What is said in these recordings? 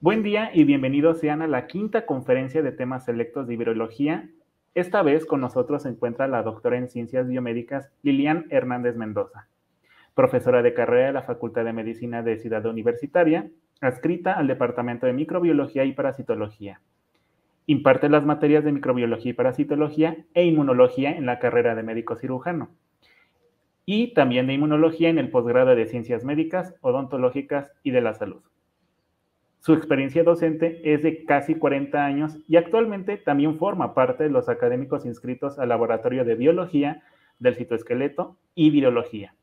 Buen día y bienvenidos sean a la quinta conferencia de temas selectos de virología. Esta vez con nosotros se encuentra la doctora en Ciencias Biomédicas Lilian Hernández Mendoza, profesora de carrera de la Facultad de Medicina de Ciudad Universitaria, adscrita al Departamento de Microbiología y Parasitología. Imparte las materias de microbiología y parasitología e inmunología en la carrera de médico cirujano y también de inmunología en el posgrado de Ciencias Médicas, Odontológicas y de la Salud. Su experiencia docente es de casi 40 años y actualmente también forma parte de los académicos inscritos al Laboratorio de Biología del Citoesqueleto y Virología.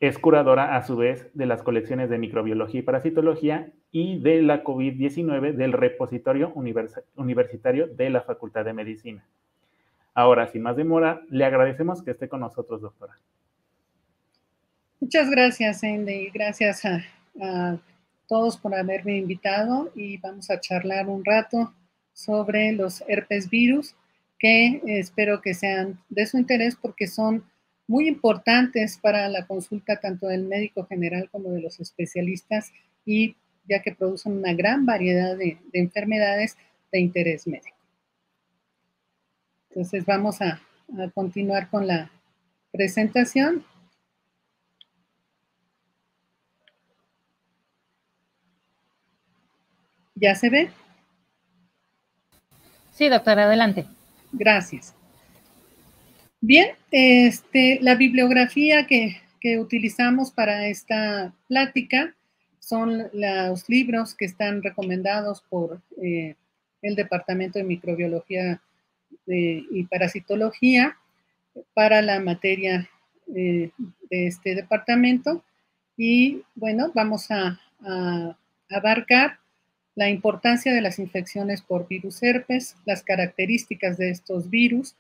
Es curadora a su vez de las colecciones de microbiología y parasitología y de la COVID-19 del repositorio universitario de la Facultad de Medicina. Ahora, sin más demora, le agradecemos que esté con nosotros, doctora. Muchas gracias, Andy. Gracias a todos por haberme invitado y vamos a charlar un rato sobre los herpes virus que espero que sean de su interés porque son muy importantes para la consulta tanto del médico general como de los especialistas y ya que producen una gran variedad de enfermedades de interés médico. Entonces vamos a continuar con la presentación. ¿Ya se ve? Sí, doctora, adelante. Gracias. Bien, la bibliografía que utilizamos para esta plática son los libros que están recomendados por el Departamento de Microbiología y Parasitología para la materia de este departamento. Y bueno, vamos a abarcar la importancia de las infecciones por virus herpes, las características de estos virus,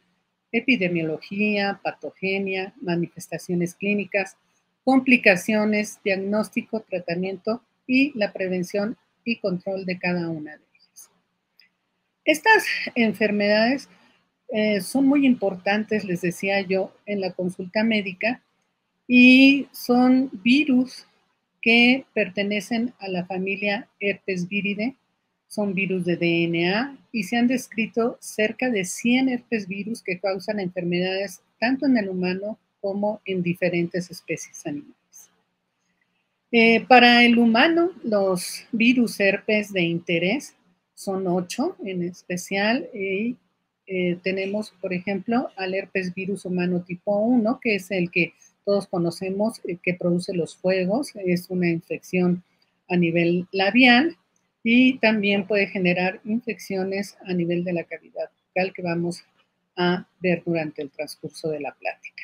epidemiología, patogenia, manifestaciones clínicas, complicaciones, diagnóstico, tratamiento y la prevención y control de cada una de ellas. Estas enfermedades son muy importantes, les decía yo, en la consulta médica y son virus que pertenecen a la familia Herpesviridae, son virus de DNA y se han descrito cerca de 100 herpes virus que causan enfermedades tanto en el humano como en diferentes especies animales. Para el humano, los virus herpes de interés son 8 en especial y tenemos, por ejemplo, al herpes virus humano tipo 1, que es el que todos conocemos, que produce los fuegos, es una infección a nivel labial y también puede generar infecciones a nivel de la cavidad bucal que vamos a ver durante el transcurso de la plática.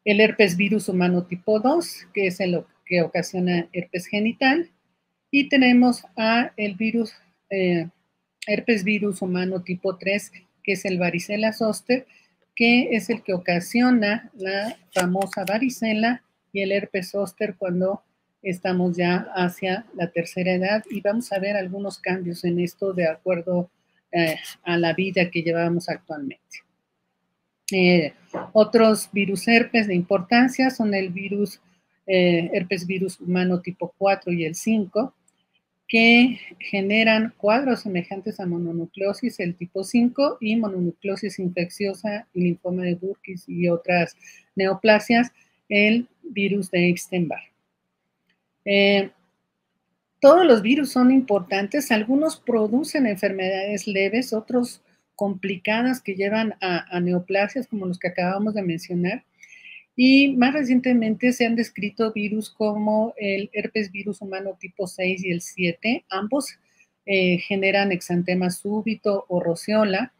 El herpes virus humano tipo 2, que es el que ocasiona herpes genital, y tenemos a el virus, herpes virus humano tipo 3, que es el varicela zoster, que es el que ocasiona la famosa varicela y el herpes zóster cuando estamos ya hacia la tercera edad y vamos a ver algunos cambios en esto de acuerdo a la vida que llevamos actualmente. Otros virus herpes de importancia son el virus herpes virus humano tipo 4 y el 5, que generan cuadros semejantes a mononucleosis, el tipo 5, y mononucleosis infecciosa y linfoma de Burkitt y otras neoplasias, el virus de Epstein-Barr. Todos los virus son importantes, algunos producen enfermedades leves, otros complicadas que llevan a neoplasias como los que acabamos de mencionar. Y más recientemente se han descrito virus como el herpes virus humano tipo 6 y el 7. Ambos generan exantema súbito o roceola.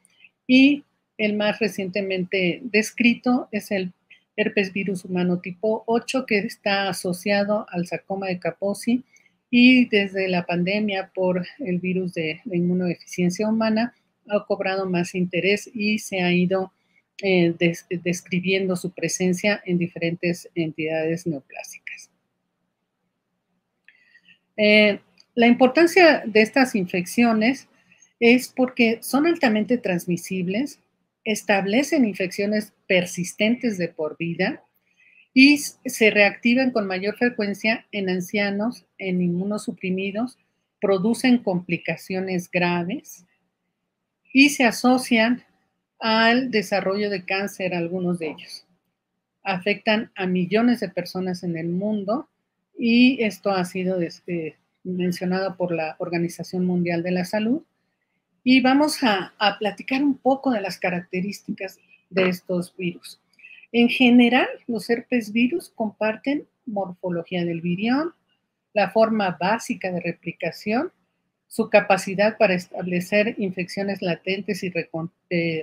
Y el más recientemente descrito es el herpes virus humano tipo 8, que está asociado al sarcoma de Kaposi. Y desde la pandemia por el virus de la inmunodeficiencia humana ha cobrado más interés y se ha ido describiendo su presencia en diferentes entidades neoplásicas. La importancia de estas infecciones es porque son altamente transmisibles, establecen infecciones persistentes de por vida y se reactivan con mayor frecuencia en ancianos, en inmunosuprimidos producen complicaciones graves y se asocian al desarrollo de cáncer, algunos de ellos. Afectan a millones de personas en el mundo y esto ha sido mencionado por la Organización Mundial de la Salud. Y vamos a platicar un poco de las características de estos virus. En general, los herpes virus comparten morfología del virión, la forma básica de replicación, su capacidad para establecer infecciones latentes y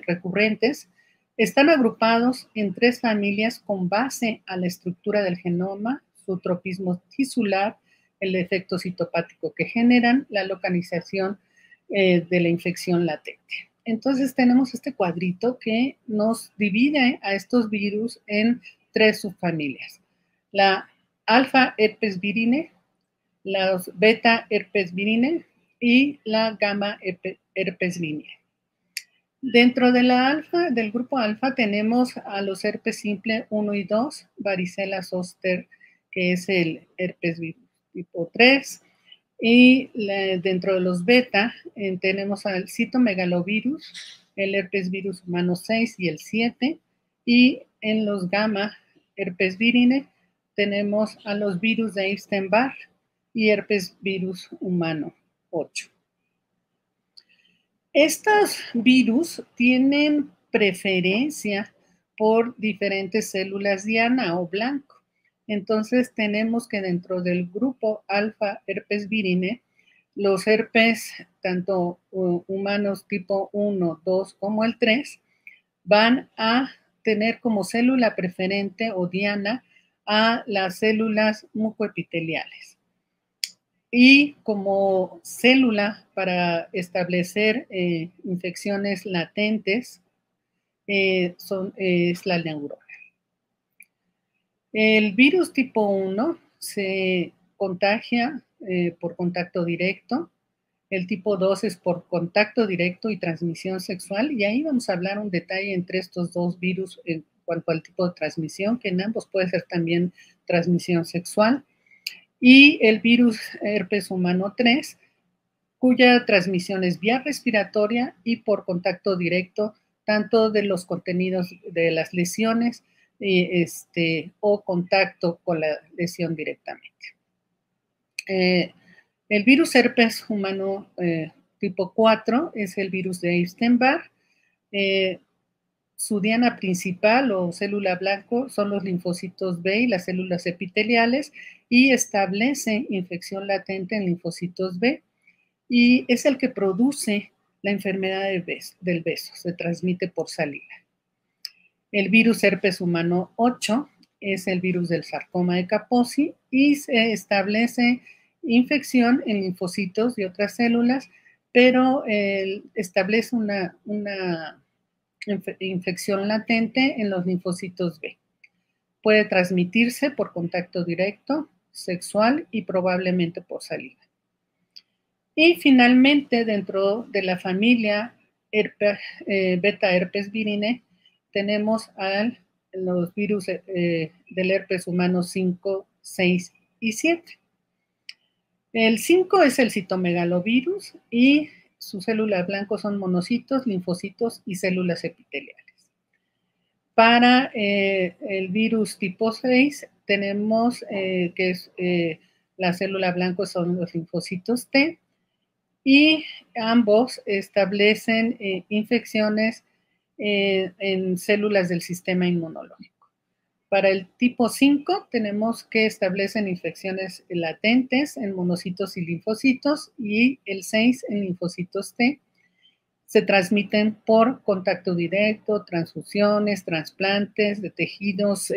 recurrentes. Están agrupados en 3 familias con base a la estructura del genoma, su tropismo tisular, el efecto citopático que generan, la localización de la infección latente. Entonces tenemos este cuadrito que nos divide a estos virus en 3 subfamilias. La alfa herpes virine, los beta herpes virine y la gamma herpes virine. Dentro de la alfa, del grupo alfa, tenemos a los herpes simple 1 y 2, varicela zoster, que es el herpes virus tipo 3, y dentro de los beta tenemos al citomegalovirus, el herpes virus humano 6 y el 7, y en los gamma herpes virine tenemos a los virus de Epstein-Barr y herpes virus humano 8. Estos virus tienen preferencia por diferentes células diana o blanco. Entonces tenemos que dentro del grupo alfa herpes virine, los herpes tanto humanos tipo 1, 2 como el 3 van a tener como célula preferente o diana a las células mucoepiteliales. Y como célula para establecer infecciones latentes es la neurona. El virus tipo 1 se contagia por contacto directo. El tipo 2 es por contacto directo y transmisión sexual. Y ahí vamos a hablar un detalle entre estos 2 virus en cuanto al tipo de transmisión, que en ambos puede ser también transmisión sexual. Y el virus herpes humano 3, cuya transmisión es vía respiratoria y por contacto directo, tanto de los contenidos de las lesiones o contacto con la lesión directamente. El virus herpes humano tipo 4 es el virus de Epstein-Barr. Su diana principal o célula blanco son los linfocitos B y las células epiteliales y establece infección latente en linfocitos B y es el que produce la enfermedad del beso, se transmite por saliva. El virus herpes humano 8 es el virus del sarcoma de Kaposi y se establece infección en linfocitos y otras células, pero establece una infección latente en los linfocitos B. Puede transmitirse por contacto directo, sexual y probablemente por saliva. Y finalmente, dentro de la familia beta herpes virine, tenemos los virus del herpes humano 5, 6 y 7. El 5 es el citomegalovirus y su célula blanco son monocitos, linfocitos y células epiteliales. Para el virus tipo 6 tenemos que es la célula blanco son los linfocitos T y ambos establecen infecciones en células del sistema inmunológico. Para el tipo 5 tenemos que establecen infecciones latentes en monocitos y linfocitos y el 6 en linfocitos T. Se transmiten por contacto directo, transfusiones, trasplantes de tejidos,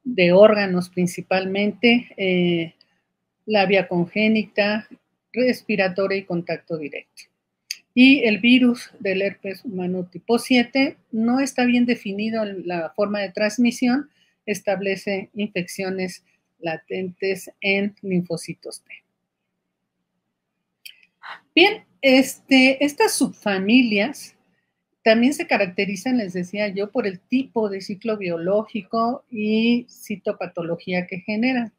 de órganos principalmente, la vía congénita, respiratoria y contacto directo. Y el virus del herpes humano tipo 7 no está bien definido en la forma de transmisión, establece infecciones latentes en linfocitos T. Bien, estas subfamilias también se caracterizan, les decía yo, por el tipo de ciclo biológico y citopatología que generan.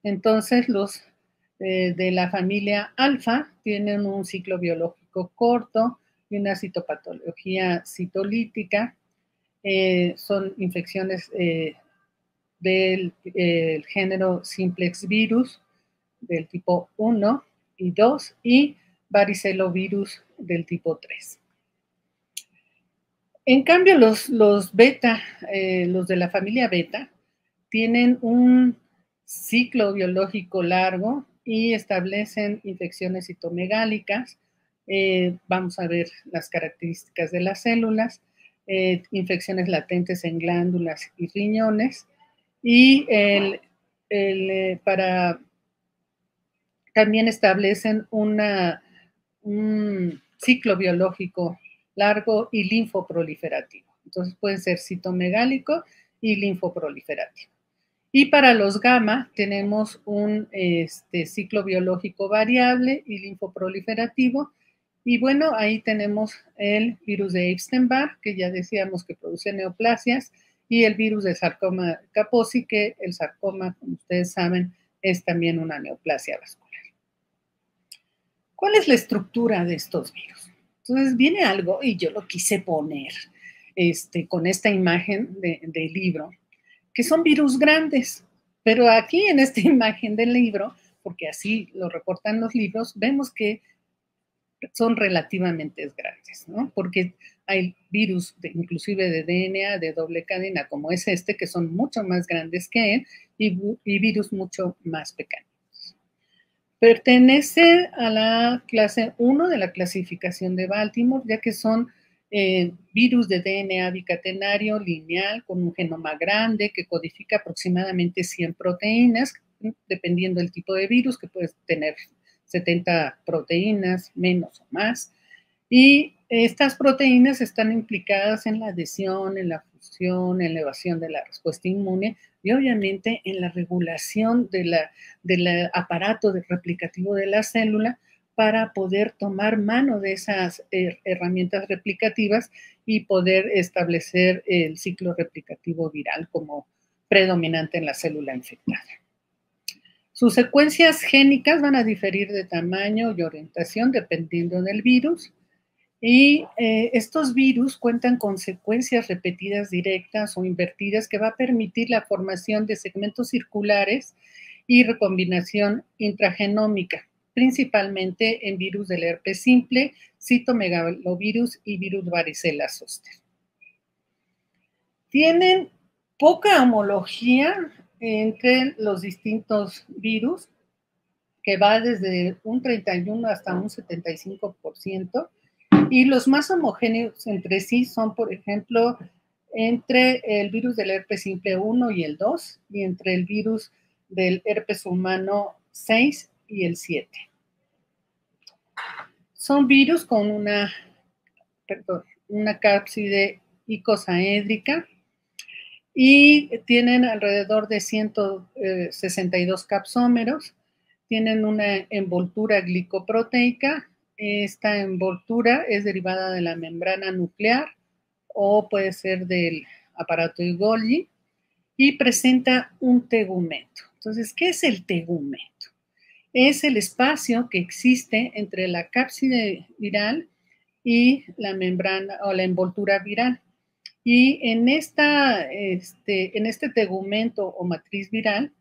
Entonces, los de la familia alfa tienen un ciclo biológico corto y una citopatología citolítica. Son infecciones del género simplex virus del tipo 1 y 2 y varicelovirus del tipo 3. En cambio, los beta, los de la familia beta, tienen un ciclo biológico largo y establecen infecciones citomegálicas. Vamos a ver las características de las células, infecciones latentes en glándulas y riñones, y también establecen un ciclo biológico largo y linfoproliferativo. Entonces pueden ser citomegálico y linfoproliferativo. Y para los gamma tenemos un ciclo biológico variable y linfoproliferativo. Y bueno, ahí tenemos el virus de Epstein-Barr, que ya decíamos que produce neoplasias, y el virus de sarcoma Kaposi, que el sarcoma, como ustedes saben, es también una neoplasia vascular. ¿Cuál es la estructura de estos virus? Entonces viene algo, y yo lo quise poner con esta imagen del libro, que son virus grandes, pero aquí en esta imagen del libro, porque así lo reportan los libros, vemos que son relativamente grandes, ¿no? Porque hay virus inclusive de DNA de doble cadena como es que son mucho más grandes que él, y virus mucho más pequeños. Pertenece a la clase 1 de la clasificación de Baltimore, ya que son virus de DNA bicatenario lineal con un genoma grande que codifica aproximadamente 100 proteínas, dependiendo del tipo de virus, que puede tener 70 proteínas, menos o más. Y estas proteínas están implicadas en la adhesión, en la fusión, en la evasión de la respuesta inmune y obviamente en la regulación del aparato replicativo de la célula para poder tomar mano de esas herramientas replicativas y poder establecer el ciclo replicativo viral como predominante en la célula infectada. Sus secuencias génicas van a diferir de tamaño y orientación dependiendo del virus. Y estos virus cuentan con secuencias repetidas directas o invertidas que va a permitir la formación de segmentos circulares y recombinación intragenómica, principalmente en virus del herpes simple, citomegalovirus y virus varicela zoster. Tienen poca homología entre los distintos virus, que va desde un 31 hasta un 75%. Y los más homogéneos entre sí son, por ejemplo, entre el virus del herpes simple 1 y el 2, y entre el virus del herpes humano 6 y el 7. Son virus con una cápside icosaédrica y tienen alrededor de 162 capsómeros. Tienen una envoltura glicoproteica. Esta envoltura es derivada de la membrana nuclear o puede ser del aparato de Golgi y presenta un tegumento. Entonces, ¿qué es el tegumento? Es el espacio que existe entre la cápside viral y la membrana o la envoltura viral. Y en este tegumento o matriz viral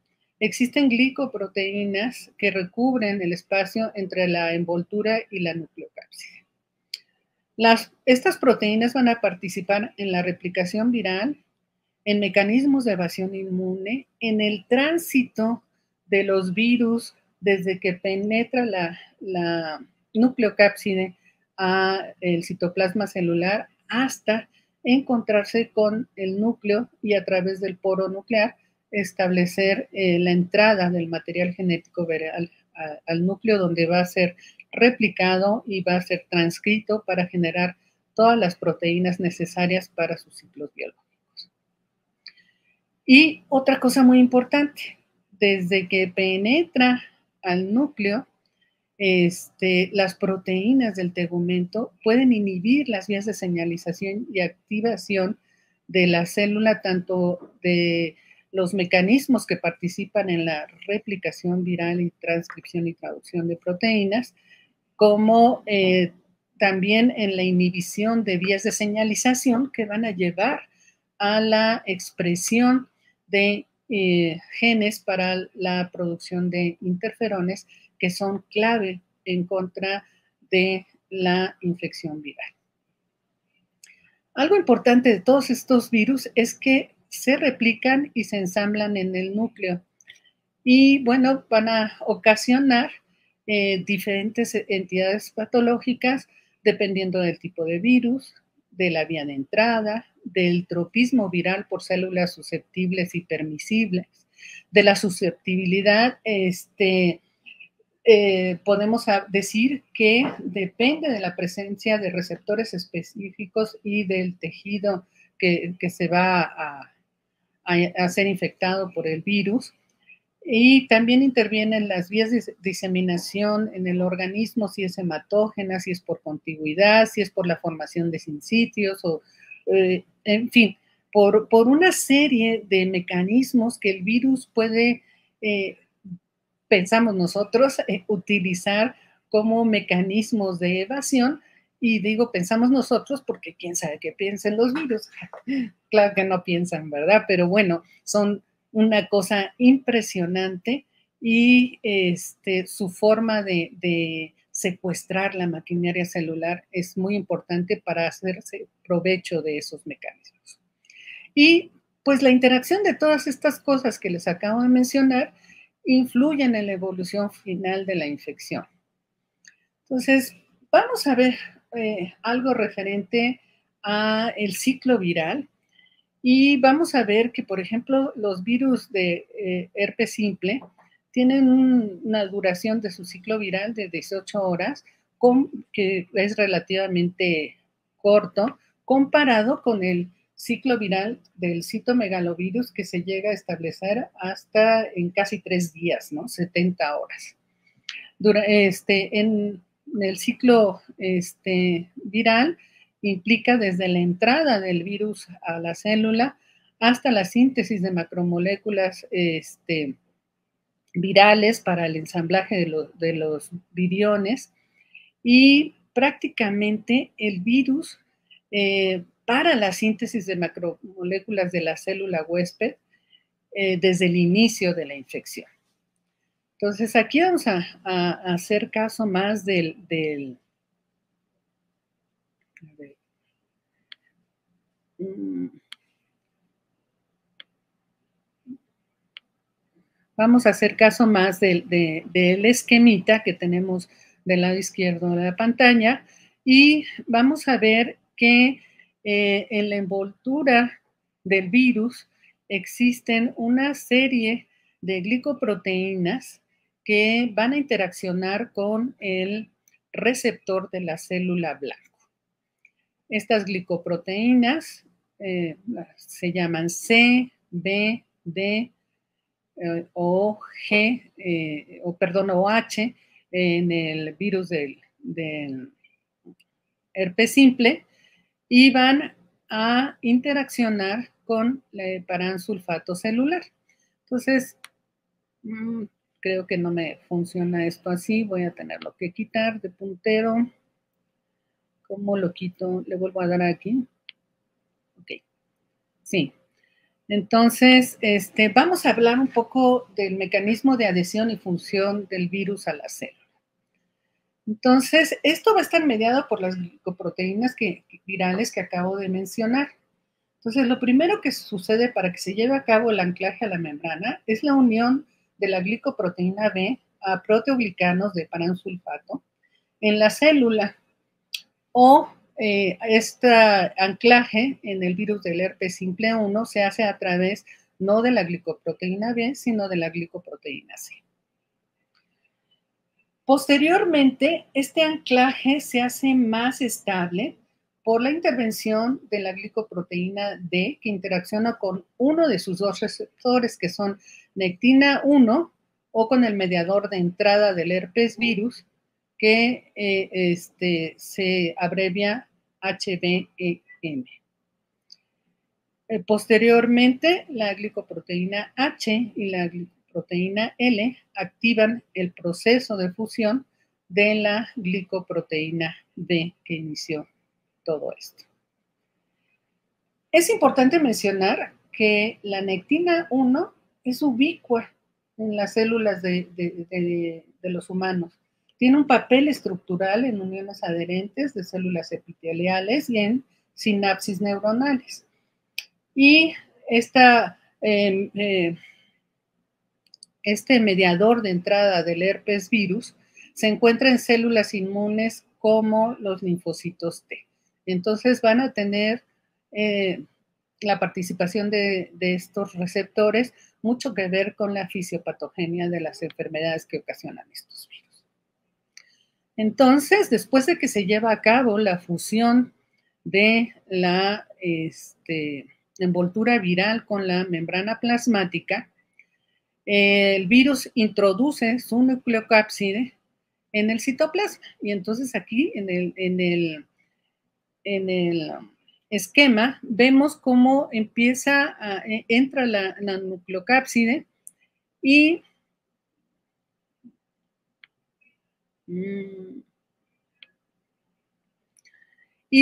existen glicoproteínas que recubren el espacio entre la envoltura y la nucleocápside. Estas proteínas van a participar en la replicación viral, en mecanismos de evasión inmune, en el tránsito de los virus desde que penetra la nucleocápside a el citoplasma celular hasta encontrarse con el núcleo y a través del poro nuclear establecer la entrada del material genético viral al núcleo, donde va a ser replicado y va a ser transcrito para generar todas las proteínas necesarias para sus ciclos biológicos. Y otra cosa muy importante, desde que penetra al núcleo, las proteínas del tegumento pueden inhibir las vías de señalización y activación de la célula, tanto de los mecanismos que participan en la replicación viral y transcripción y traducción de proteínas, como también en la inhibición de vías de señalización que van a llevar a la expresión de genes para la producción de interferones que son clave en contra de la infección viral. Algo importante de todos estos virus es que se replican y se ensamblan en el núcleo y, bueno, van a ocasionar diferentes entidades patológicas dependiendo del tipo de virus, de la vía de entrada, del tropismo viral por células susceptibles y permisibles, de la susceptibilidad, podemos decir que depende de la presencia de receptores específicos y del tejido que se va a ser infectado por el virus. Y también intervienen las vías de diseminación en el organismo, si es hematógena, si es por contigüidad, si es por la formación de sincitios, o en fin, por una serie de mecanismos que el virus puede, pensamos nosotros, utilizar como mecanismos de evasión. Y digo, pensamos nosotros porque quién sabe qué piensan los virus. Claro que no piensan, ¿verdad? Pero bueno, son una cosa impresionante y su forma de secuestrar la maquinaria celular es muy importante para hacerse provecho de esos mecanismos. Y pues la interacción de todas estas cosas que les acabo de mencionar influyen en la evolución final de la infección. Entonces, vamos a ver algo referente a el ciclo viral. Y vamos a ver que, por ejemplo, los virus de herpes simple tienen una duración de su ciclo viral de 18 horas, que es relativamente corto, comparado con el ciclo viral del citomegalovirus, que se llega a establecer hasta en casi 3 días, ¿no? 70 horas. En el ciclo viral, implica desde la entrada del virus a la célula hasta la síntesis de macromoléculas virales para el ensamblaje de los viriones, y prácticamente el virus para la síntesis de macromoléculas de la célula huésped desde el inicio de la infección. Entonces, aquí vamos a hacer caso más vamos a hacer caso más del esquemita que tenemos del lado izquierdo de la pantalla, y vamos a ver que en la envoltura del virus existen una serie de glicoproteínas que van a interaccionar con el receptor de la célula blanco. Estas glicoproteínas se llaman C, B, D o G, o H en el virus del herpes simple, y van a interaccionar con el paransulfato celular. Entonces, creo que no me funciona esto así, voy a tenerlo que quitar de puntero. ¿Cómo lo quito? Le vuelvo a dar aquí. Ok, sí. Entonces, vamos a hablar un poco del mecanismo de adhesión y función del virus a la célula. Entonces, esto va a estar mediado por las glicoproteínas virales que acabo de mencionar. Entonces, lo primero que sucede para que se lleve a cabo el anclaje a la membrana es la unión de la glicoproteína B a proteoglicanos de paransulfato en la célula, o este anclaje en el virus del herpes simple 1 se hace a través no de la glicoproteína B, sino de la glicoproteína C. Posteriormente, este anclaje se hace más estable por la intervención de la glicoproteína D, que interacciona con uno de sus dos receptores, que son nectina 1, o con el mediador de entrada del herpes virus, que se abrevia HBEM. Posteriormente, la glicoproteína H y la glicoproteína L activan el proceso de fusión de la glicoproteína D que inició todo esto. Es importante mencionar que la nectina 1 es ubicua en las células de los humanos. Tiene un papel estructural en uniones adherentes de células epiteliales y en sinapsis neuronales. Y este mediador de entrada del herpes virus se encuentra en células inmunes como los linfocitos T. Entonces van a tener la participación de estos receptores mucho que ver con la fisiopatogenia de las enfermedades que ocasionan estos virus. Entonces, después de que se lleva a cabo la fusión de la envoltura viral con la membrana plasmática, el virus introduce su nucleocápside en el citoplasma. Y entonces aquí en el esquema vemos cómo entra la nucleocápside y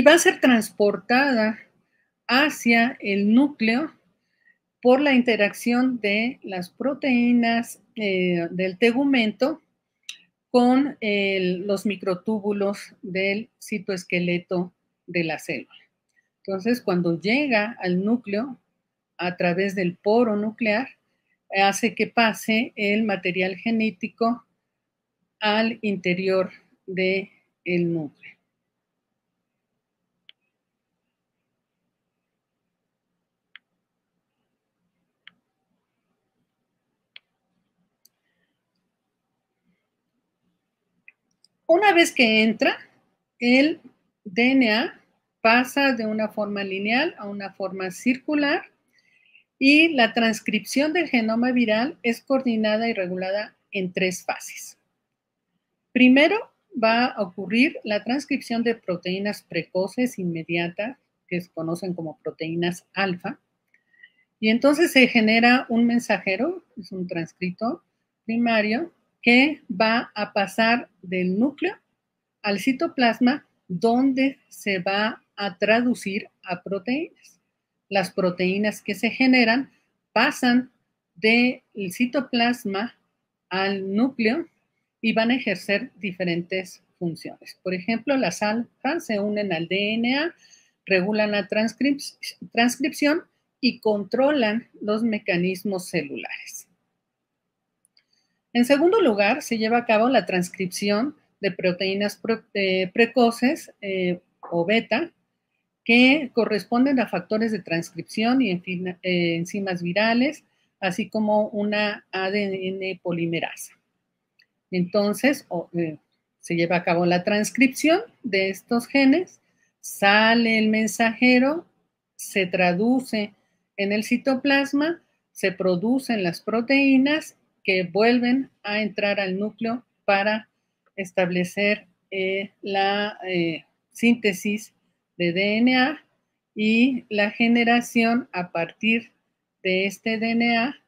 va a ser transportada hacia el núcleo por la interacción de las proteínas del tegumento con los microtúbulos del citoesqueleto de la célula. Entonces, cuando llega al núcleo a través del poro nuclear, hace que pase el material genético al interior del núcleo. Una vez que entra, el DNA pasa de una forma lineal a una forma circular y la transcripción del genoma viral es coordinada y regulada en 3 fases. Primero va a ocurrir la transcripción de proteínas precoces inmediatas, que se conocen como proteínas alfa, y entonces se genera un mensajero, es un transcrito primario, que va a pasar del núcleo al citoplasma, donde se va a traducir a proteínas. Las proteínas que se generan pasan del citoplasma al núcleo y van a ejercer diferentes funciones. Por ejemplo, las alfa se unen al DNA, regulan la transcripción y controlan los mecanismos celulares. En segundo lugar, se lleva a cabo la transcripción de proteínas precoces o beta, que corresponden a factores de transcripción y enzimas virales, así como una ADN polimerasa. Entonces, se lleva a cabo la transcripción de estos genes, sale el mensajero, se traduce en el citoplasma, se producen las proteínas que vuelven a entrar al núcleo para establecer la síntesis de DNA y la generación a partir de este DNA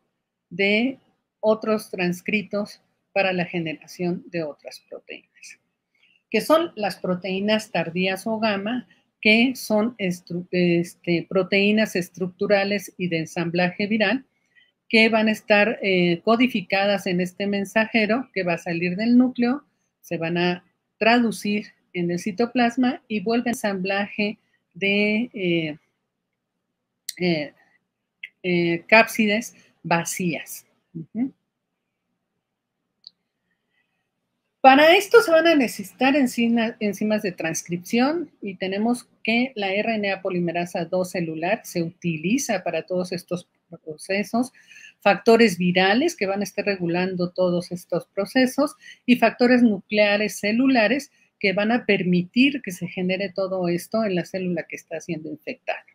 de otros transcritos para la generación de otras proteínas, que son las proteínas tardías o gamma, que son proteínas estructurales y de ensamblaje viral, que van a estar codificadas en este mensajero que va a salir del núcleo, se van a traducir en el citoplasma y vuelve a ensamblaje de cápsides vacías. Para esto se van a necesitar enzimas de transcripción y tenemos que la RNA polimerasa 2 celular se utiliza para todos estos procesos, factores virales que van a estar regulando todos estos procesos y factores nucleares celulares que van a permitir que se genere todo esto en la célula que está siendo infectada.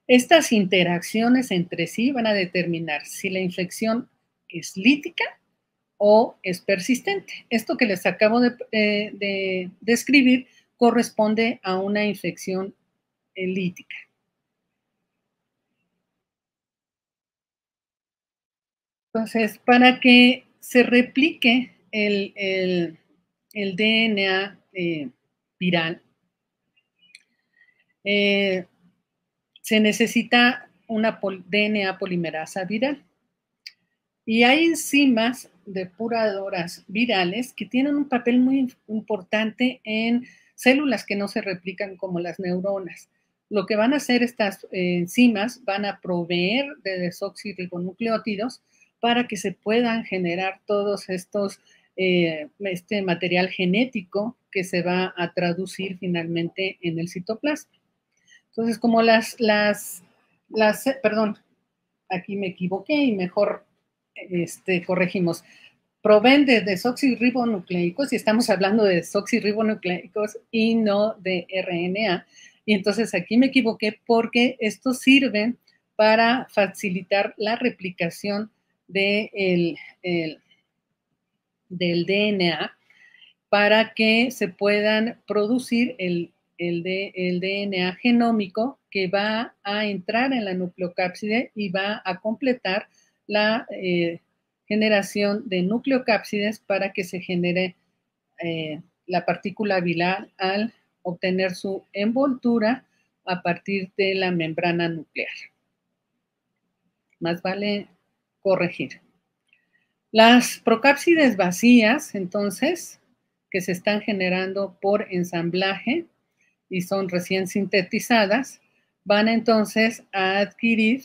Estas interacciones entre sí van a determinar si la infección es lítica o es persistente. Esto que les acabo de describir corresponde a una infección lítica. Entonces, para que se replique el DNA viral, se necesita una DNA polimerasa viral. Y hay enzimas depuradoras virales que tienen un papel muy importante en células que no se replican como las neuronas. Lo que van a hacer estas enzimas van a proveer de desoxirribonucleótidos para que se puedan generar todos estos, este material genético que se va a traducir finalmente en el citoplasma. Entonces, como perdón, aquí me equivoqué y mejor corregimos, proveen de desoxirribonucleicos, y estamos hablando de desoxirribonucleicos y no de RNA. Y entonces aquí me equivoqué porque estos sirven para facilitar la replicación del DNA para que se puedan producir el DNA genómico que va a entrar en la nucleocápside y va a completar la generación de nucleocápsides para que se genere la partícula viral al obtener su envoltura a partir de la membrana nuclear. Más vale corregir. Las procápsides vacías, entonces, que se están generando por ensamblaje y son recién sintetizadas, van entonces a adquirir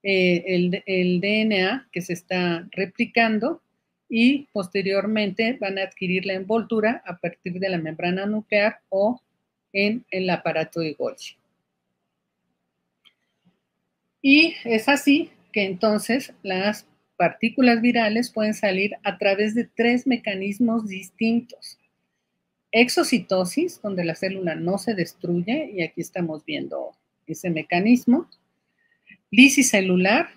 el DNA que se está replicando y posteriormente van a adquirir la envoltura a partir de la membrana nuclear o en el aparato de Golgi. Y es así que entonces las partículas virales pueden salir a través de 3 mecanismos distintos. Exocitosis, donde la célula no se destruye, y aquí estamos viendo ese mecanismo. Lisicelular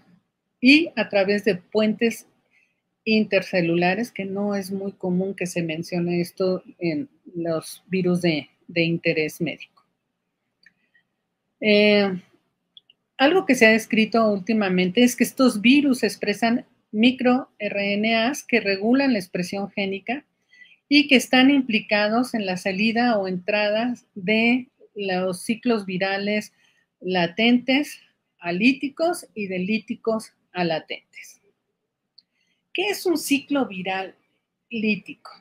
y a través de puentes intercelulares, que no es muy común que se mencione esto en los virus de interés médico. Algo que se ha descrito últimamente es que estos virus expresan microRNAs que regulan la expresión génica y que están implicados en la salida o entrada de los ciclos virales latentes a líticos y de líticos a latentes. ¿Qué es un ciclo viral lítico?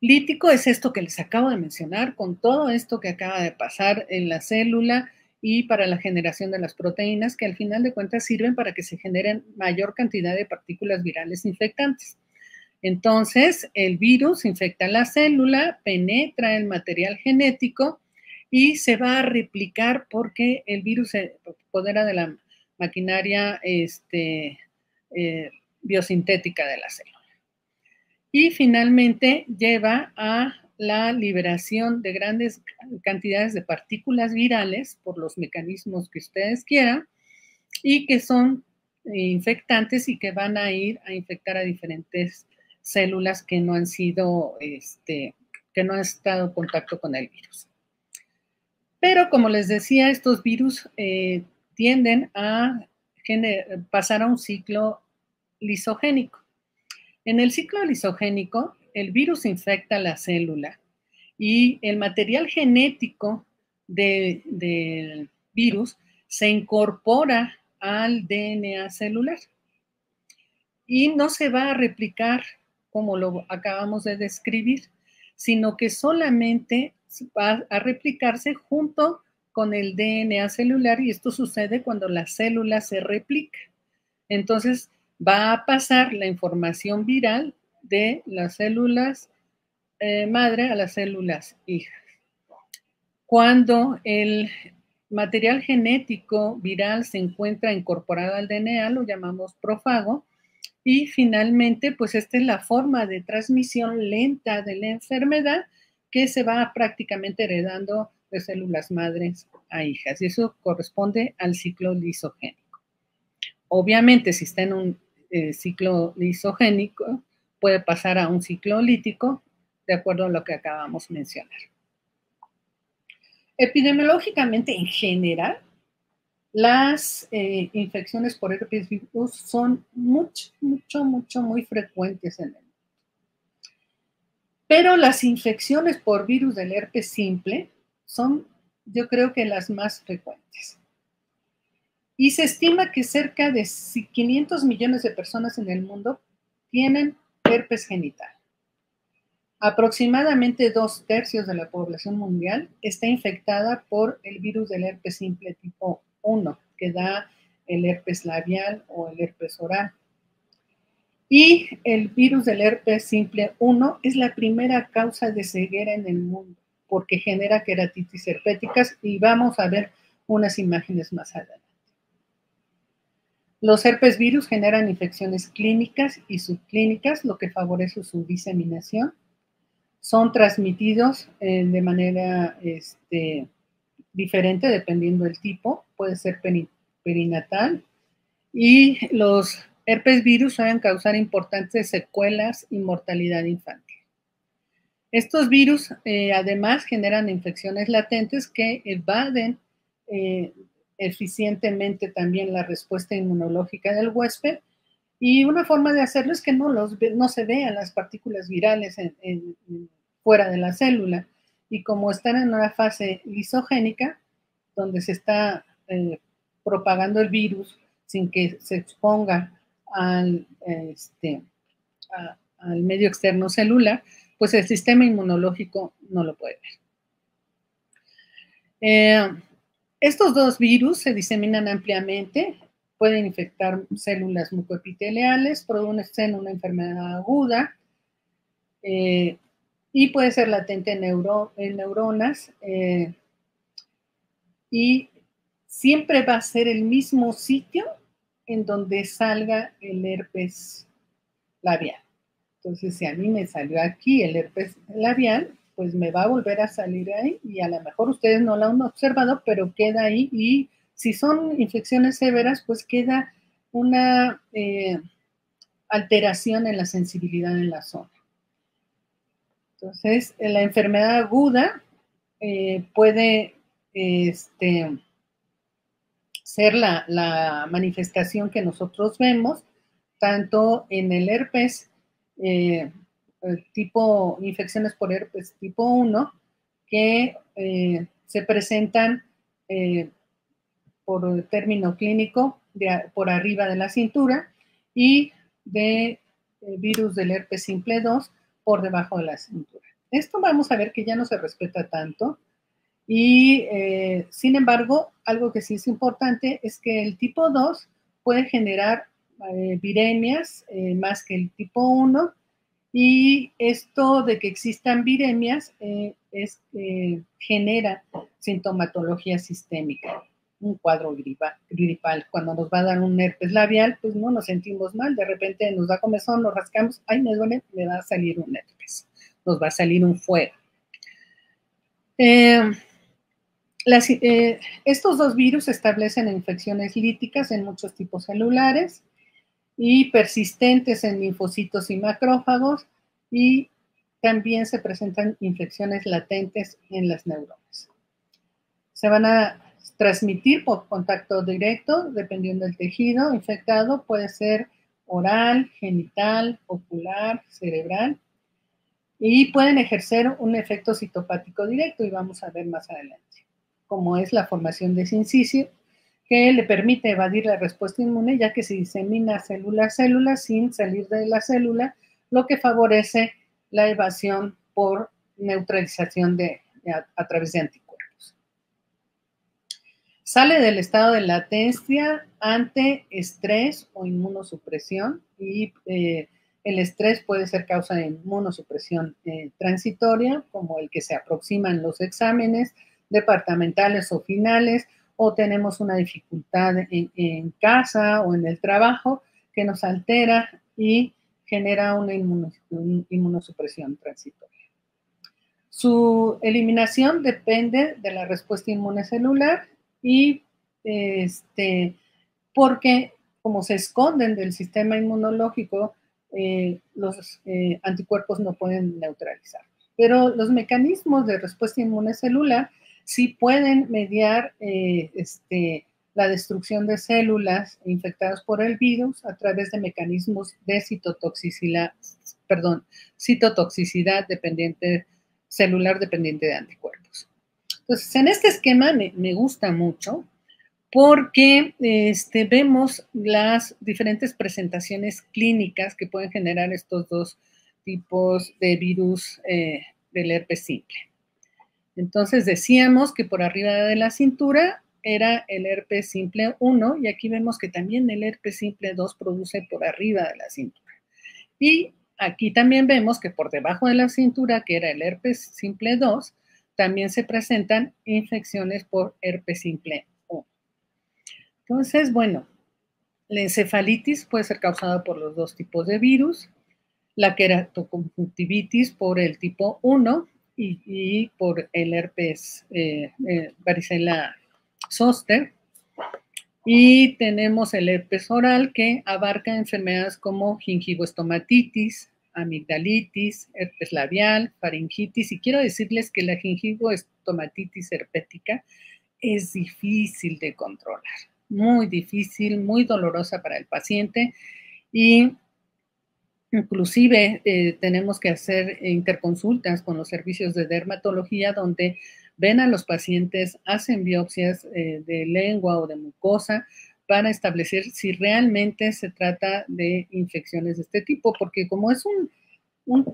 Lítico es esto que les acabo de mencionar, con todo esto que acaba de pasar en la célula y para la generación de las proteínas, que al final de cuentas sirven para que se generen mayor cantidad de partículas virales infectantes. Entonces, el virus infecta la célula, penetra el material genético y se va a replicar porque el virus se apodera de la maquinaria biosintética de la célula. Y finalmente lleva a la liberación de grandes cantidades de partículas virales por los mecanismos que ustedes quieran y que son infectantes y que van a ir a infectar a diferentes células que no han sido, que no han estado en contacto con el virus. Pero como les decía, estos virus tienden a pasar a un ciclo lisogénico. En el ciclo lisogénico, el virus infecta la célula y el material genético del virus se incorpora al DNA celular y no se va a replicar como lo acabamos de describir, sino que solamente va a replicarse junto con el DNA celular, y esto sucede cuando la célula se replica. Entonces, va a pasar la información viral de las células madre a las células hijas. Cuando el material genético viral se encuentra incorporado al DNA, lo llamamos prófago, y finalmente, pues esta es la forma de transmisión lenta de la enfermedad que se va prácticamente heredando de células madres a hijas, y eso corresponde al ciclo lisogénico. Obviamente, si está en un ciclo lisogénico, puede pasar a un ciclo lítico, de acuerdo a lo que acabamos de mencionar. Epidemiológicamente, en general, Las infecciones por herpes virus son muy frecuentes en el mundo. Pero las infecciones por virus del herpes simple son, yo creo que las más frecuentes. Y se estima que cerca de 500 millones de personas en el mundo tienen herpes genital. Aproximadamente 2/3 de la población mundial está infectada por el virus del herpes simple tipo 1, que da el herpes labial o el herpes oral. Y el virus del herpes simple 1 es la primera causa de ceguera en el mundo, porque genera queratitis herpéticas, y vamos a ver unas imágenes más adelante. Los herpes virus generan infecciones clínicas y subclínicas, lo que favorece su diseminación. Son transmitidos de manera diferente dependiendo del tipo, puede ser perinatal, y los herpes virus suelen causar importantes secuelas y mortalidad infantil. Estos virus además generan infecciones latentes que evaden eficientemente también la respuesta inmunológica del huésped, y una forma de hacerlo es que no se vean las partículas virales fuera de la célula, y como están en una fase lisogénica, donde se está propagando el virus sin que se exponga al medio externo celular, pues el sistema inmunológico no lo puede ver. Estos dos virus se diseminan ampliamente, pueden infectar células mucoepiteliales, producen una enfermedad aguda, y puede ser latente en neuronas, y siempre va a ser el mismo sitio en donde salga el herpes labial. Entonces, si a mí me salió aquí el herpes labial, pues me va a volver a salir ahí, y a lo mejor ustedes no lo han observado, pero queda ahí, y si son infecciones severas, pues queda una alteración en la sensibilidad en la zona. Entonces, la enfermedad aguda puede ser la manifestación que nosotros vemos, tanto en el herpes tipo infecciones por herpes tipo 1, que se presentan por término clínico por arriba de la cintura, y de virus del herpes simple 2 por debajo de la cintura. Esto vamos a ver que ya no se respeta tanto, y sin embargo, algo que sí es importante es que el tipo 2 puede generar viremias más que el tipo 1, y esto de que existan viremias genera sintomatología sistémica, un cuadro gripal. Cuando nos va a dar un herpes labial, pues no nos sentimos mal, de repente nos da comezón, nos rascamos, ay, me duele, me va a salir un herpes, nos va a salir un fuego. Estos dos virus establecen infecciones líticas en muchos tipos celulares y persistentes en linfocitos y macrófagos, y también se presentan infecciones latentes en las neuronas. Se van a transmitir por contacto directo, dependiendo del tejido infectado, puede ser oral, genital, ocular, cerebral, y pueden ejercer un efecto citopático directo, y vamos a ver más adelante, como es la formación de sincicio, que le permite evadir la respuesta inmune, ya que se disemina célula a célula sin salir de la célula, lo que favorece la evasión por neutralización a través de anticuerpos. Sale del estado de latencia ante estrés o inmunosupresión, y el estrés puede ser causa de inmunosupresión transitoria, como el que se aproximan los exámenes departamentales o finales, o tenemos una dificultad en casa o en el trabajo que nos altera y genera una inmunosupresión transitoria. Su eliminación depende de la respuesta inmune celular, y porque como se esconden del sistema inmunológico, los anticuerpos no pueden neutralizar. Pero los mecanismos de respuesta inmune celular sí pueden mediar la destrucción de células infectadas por el virus a través de mecanismos de citotoxicidad dependiente, celular dependiente de anticuerpos. Entonces, en este esquema me gusta mucho porque vemos las diferentes presentaciones clínicas que pueden generar estos dos tipos de virus del herpes simple. Entonces decíamos que por arriba de la cintura era el herpes simple 1 y aquí vemos que también el herpes simple 2 produce por arriba de la cintura. Y aquí también vemos que por debajo de la cintura, que era el herpes simple 2, también se presentan infecciones por herpes simple 1. Entonces, bueno, la encefalitis puede ser causada por los dos tipos de virus, la queratoconjuntivitis por el tipo 1 y por el herpes varicela zoster. Y tenemos el herpes oral que abarca enfermedades como gingivoestomatitis, amigdalitis, herpes labial, faringitis. Y quiero decirles que la gingivoestomatitis herpética es difícil de controlar, muy difícil, muy dolorosa para el paciente y inclusive tenemos que hacer interconsultas con los servicios de dermatología donde ven a los pacientes, hacen biopsias de lengua o de mucosa para establecer si realmente se trata de infecciones de este tipo, porque como es un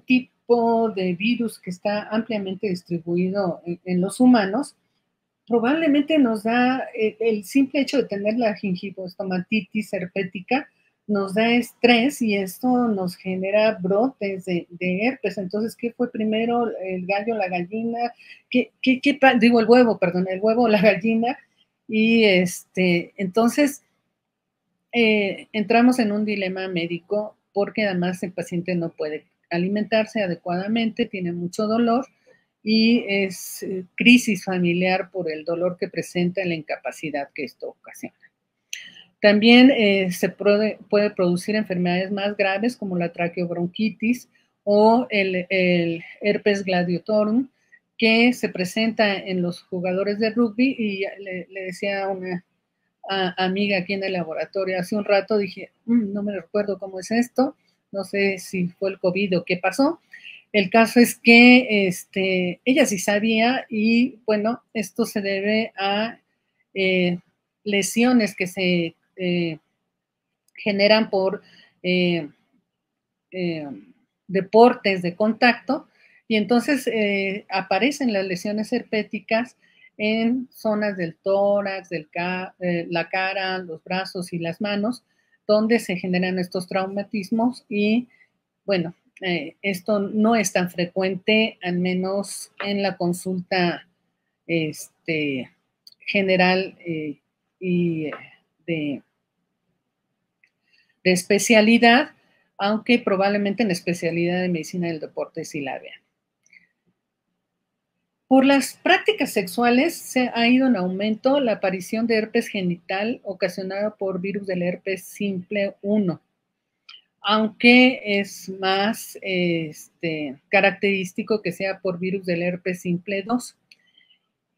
tipo de virus que está ampliamente distribuido en los humanos, probablemente nos da el simple hecho de tener la gingivoestomatitis herpética, nos da estrés y esto nos genera brotes de herpes. Entonces, ¿qué fue primero, el gallo, la gallina? Digo, el huevo, perdón, el huevo o la gallina. Y entonces entramos en un dilema médico porque además el paciente no puede alimentarse adecuadamente, tiene mucho dolor y es crisis familiar por el dolor que presenta y la incapacidad que esto ocasiona. También se puede producir enfermedades más graves como la traqueobronquitis o el herpes gladiotorum, que se presenta en los jugadores de rugby. Y le decía a una amiga aquí en el laboratorio hace un rato, dije, no me recuerdo cómo es esto, no sé si fue el COVID o qué pasó. El caso es que ella sí sabía y bueno, esto se debe a lesiones que se generan por deportes de contacto y entonces aparecen las lesiones herpéticas en zonas del tórax, la cara, los brazos y las manos, donde se generan estos traumatismos y bueno, esto no es tan frecuente, al menos en la consulta general y de especialidad, aunque probablemente en especialidad de medicina del deporte sí la vean. Por las prácticas sexuales se ha ido en aumento la aparición de herpes genital ocasionada por virus del herpes simple 1, aunque es más característico que sea por virus del herpes simple 2.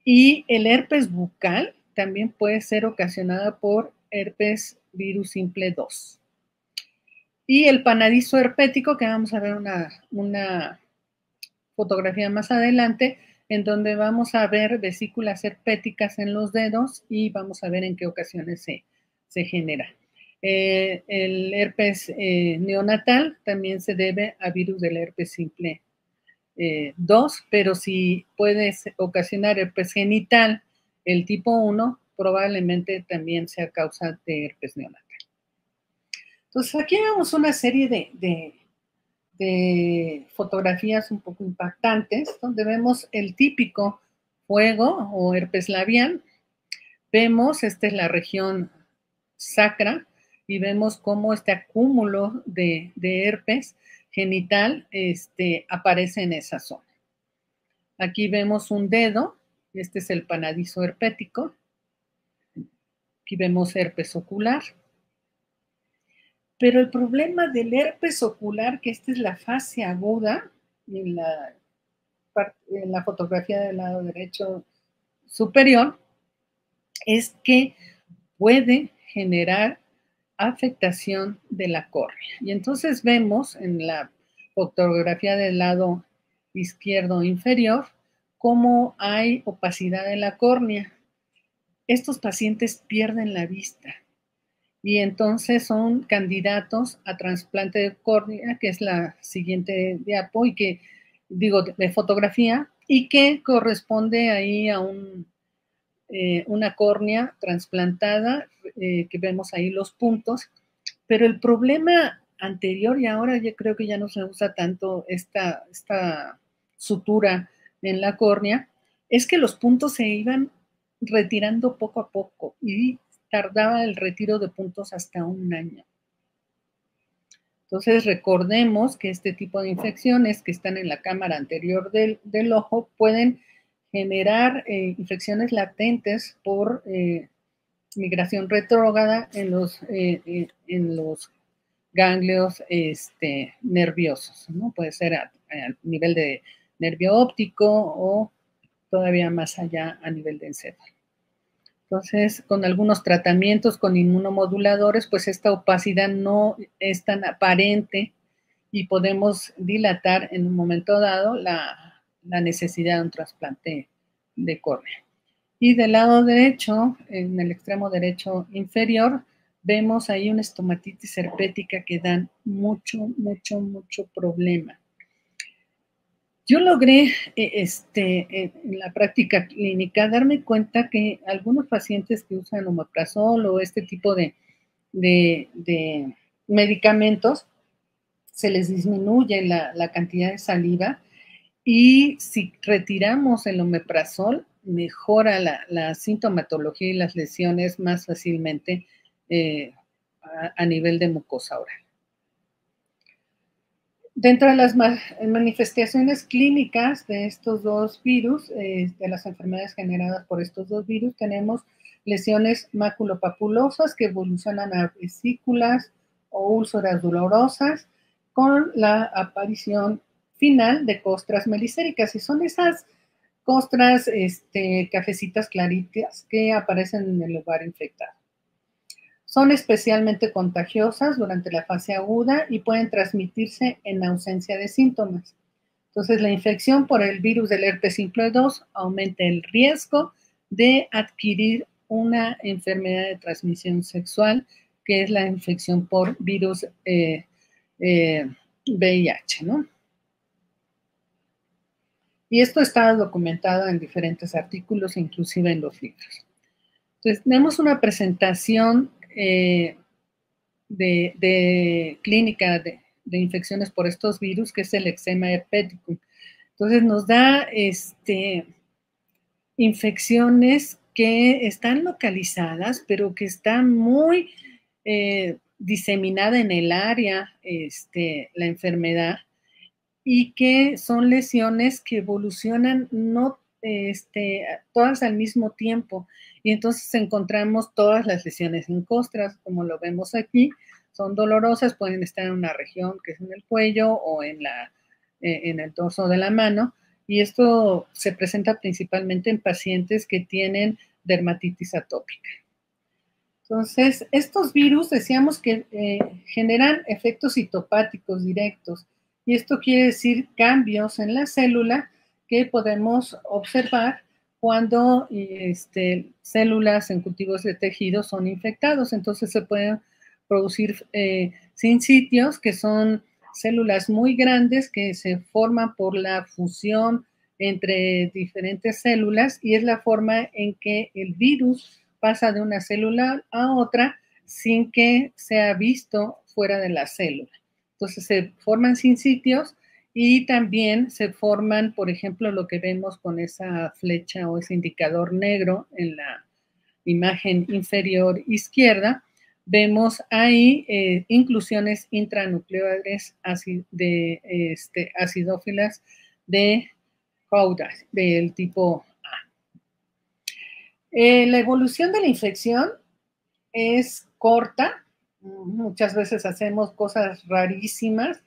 Y el herpes bucal también puede ser ocasionada por herpes virus simple 2. Y el panadizo herpético, que vamos a ver una fotografía más adelante, en donde vamos a ver vesículas herpéticas en los dedos y vamos a ver en qué ocasiones se genera. El herpes neonatal también se debe a virus del herpes simple 2, pero si puede ocasionar herpes genital, el tipo 1, probablemente también sea causa de herpes neonatal. Entonces, aquí vemos una serie de fotografías un poco impactantes, donde vemos el típico fuego o herpes labial. Vemos, esta es la región sacra, y vemos cómo este acúmulo de herpes genital aparece en esa zona. Aquí vemos un dedo, este es el panadizo herpético. Aquí vemos herpes ocular. Pero el problema del herpes ocular, que esta es la fase aguda, en la fotografía del lado derecho superior, es que puede generar afectación de la córnea. Y entonces vemos en la fotografía del lado izquierdo inferior cómo hay opacidad de la córnea. Estos pacientes pierden la vista y entonces son candidatos a trasplante de córnea, que es la siguiente diapo, y que, digo, de fotografía, y que corresponde ahí a una córnea trasplantada, que vemos ahí los puntos, pero el problema anterior, y ahora yo creo que ya no se usa tanto esta sutura en la córnea, es que los puntos se iban retirando poco a poco y tardaba el retiro de puntos hasta 1 año. Entonces recordemos que este tipo de infecciones que están en la cámara anterior del ojo pueden generar infecciones latentes por migración retrógrada en los ganglios nerviosos, ¿no? Puede ser a nivel de nervio óptico o todavía más allá a nivel de encéfalo. Entonces, con algunos tratamientos con inmunomoduladores, pues esta opacidad no es tan aparente y podemos dilatar en un momento dado la necesidad de un trasplante de córnea. Y del lado derecho, en el extremo derecho inferior, vemos ahí una estomatitis herpética que dan mucho problema. Yo logré, en la práctica clínica, darme cuenta que algunos pacientes que usan omeprazol o este tipo de medicamentos, se les disminuye la cantidad de saliva, y si retiramos el omeprazol, mejora la sintomatología y las lesiones más fácilmente a nivel de mucosa oral. Dentro de las manifestaciones clínicas de estos dos virus, de las enfermedades generadas por estos dos virus, tenemos lesiones maculopapulosas que evolucionan a vesículas o úlceras dolorosas con la aparición final de costras melicéricas, y son esas costras cafecitas claritas que aparecen en el lugar infectado. Son especialmente contagiosas durante la fase aguda y pueden transmitirse en ausencia de síntomas. Entonces, la infección por el virus del herpes simple 2 aumenta el riesgo de adquirir una enfermedad de transmisión sexual, que es la infección por virus VIH, ¿no? Y esto está documentado en diferentes artículos, inclusive en los libros. Entonces, tenemos una presentación de clínica de infecciones por estos virus, que es el eczema herpético. Entonces, nos da infecciones que están localizadas, pero que están muy diseminada en el área, la enfermedad, y que son lesiones que evolucionan no todas al mismo tiempo, y entonces encontramos todas las lesiones en costras, como lo vemos aquí, son dolorosas, pueden estar en una región que es en el cuello o en el dorso de la mano, y esto se presenta principalmente en pacientes que tienen dermatitis atópica. Entonces, estos virus decíamos que generan efectos citopáticos directos, y esto quiere decir cambios en la célula que podemos observar cuando células en cultivos de tejido son infectados. Entonces se pueden producir sincitios, que son células muy grandes que se forman por la fusión entre diferentes células, y es la forma en que el virus pasa de una célula a otra sin que sea visto fuera de la célula. Entonces se forman sincitios, y también se forman, por ejemplo, lo que vemos con esa flecha o ese indicador negro en la imagen inferior izquierda. Vemos ahí inclusiones intranucleares acidófilas de Cauda, del tipo A. La evolución de la infección es corta. Muchas veces hacemos cosas rarísimas,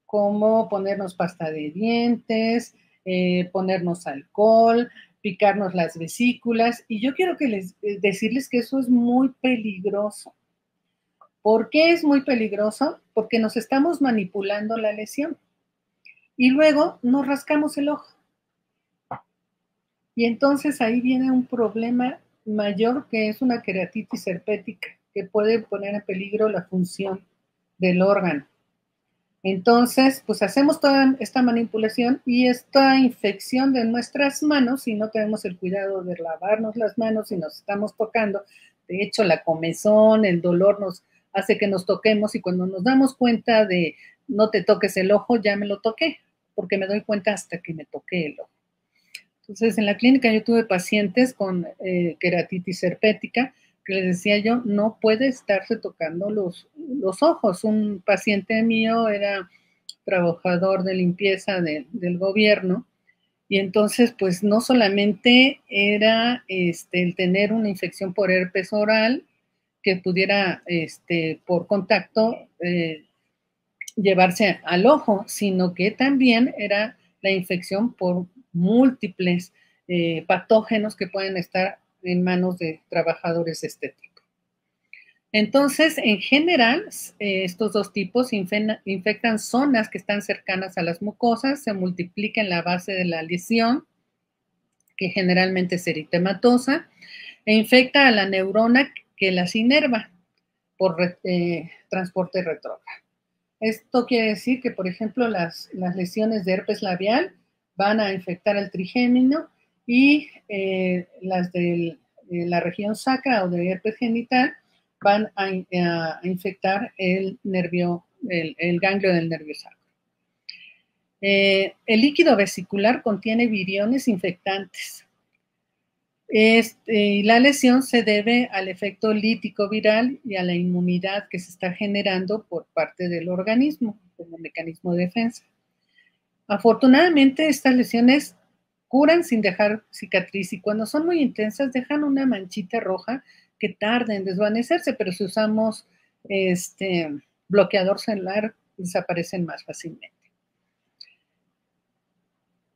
como ponernos pasta de dientes, ponernos alcohol, picarnos las vesículas, y yo quiero decirles que eso es muy peligroso. ¿Por qué es muy peligroso? Porque nos estamos manipulando la lesión y luego nos rascamos el ojo. Y entonces ahí viene un problema mayor, que es una queratitis herpética, que puede poner en peligro la función del órgano. Entonces, pues hacemos toda esta manipulación y esta infección de nuestras manos, si no tenemos el cuidado de lavarnos las manos y nos estamos tocando. De hecho, la comezón, el dolor nos hace que nos toquemos, y cuando nos damos cuenta de no te toques el ojo, ya me lo toqué, porque me doy cuenta hasta que me toqué el ojo. Entonces, en la clínica yo tuve pacientes con queratitis herpética, que les decía yo, no puede estarse tocando los ojos. Un paciente mío era trabajador de limpieza del gobierno, y entonces, pues no solamente era el tener una infección por herpes oral que pudiera, por contacto, llevarse al ojo, sino que también era la infección por múltiples patógenos que pueden estar en manos de trabajadores de este tipo. Entonces, en general, estos dos tipos infectan zonas que están cercanas a las mucosas, se multiplica en la base de la lesión, que generalmente es eritematosa, e infecta a la neurona que las inerva por transporte retrógrado. Esto quiere decir que, por ejemplo, las lesiones de herpes labial van a infectar el trigémino, y las de la región sacra o de herpes genital van a infectar el ganglio del nervio sacro. El líquido vesicular contiene viriones infectantes. La lesión se debe al efecto lítico viral y a la inmunidad que se está generando por parte del organismo como mecanismo de defensa. Afortunadamente, estas lesiones curan sin dejar cicatriz, y cuando son muy intensas dejan una manchita roja que tarda en desvanecerse, pero si usamos bloqueador celular desaparecen más fácilmente.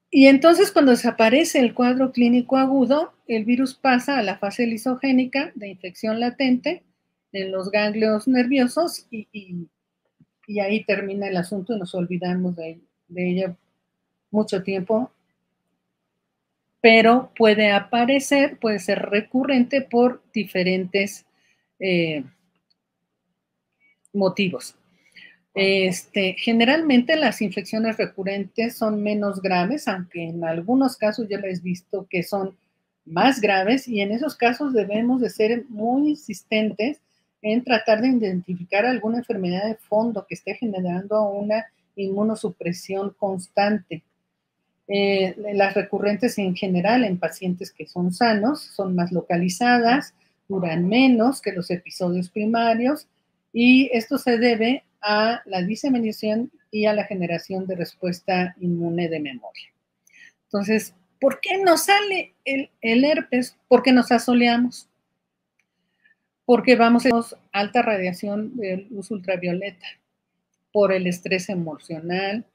Y entonces, cuando desaparece el cuadro clínico agudo, el virus pasa a la fase lisogénica de infección latente en los ganglios nerviosos, y ahí termina el asunto y nos olvidamos de ella mucho tiempo, pero puede aparecer, puede ser recurrente por diferentes motivos. Generalmente las infecciones recurrentes son menos graves, aunque en algunos casos yo les he visto que son más graves, y en esos casos debemos de ser muy insistentes en tratar de identificar alguna enfermedad de fondo que esté generando una inmunosupresión constante. Las recurrentes en general en pacientes que son sanos son más localizadas, duran menos que los episodios primarios, y esto se debe a la diseminación y a la generación de respuesta inmune de memoria. Entonces, ¿por qué nos sale el herpes? Porque nos asoleamos, porque vamos a alta radiación de luz ultravioleta, por el estrés emocional,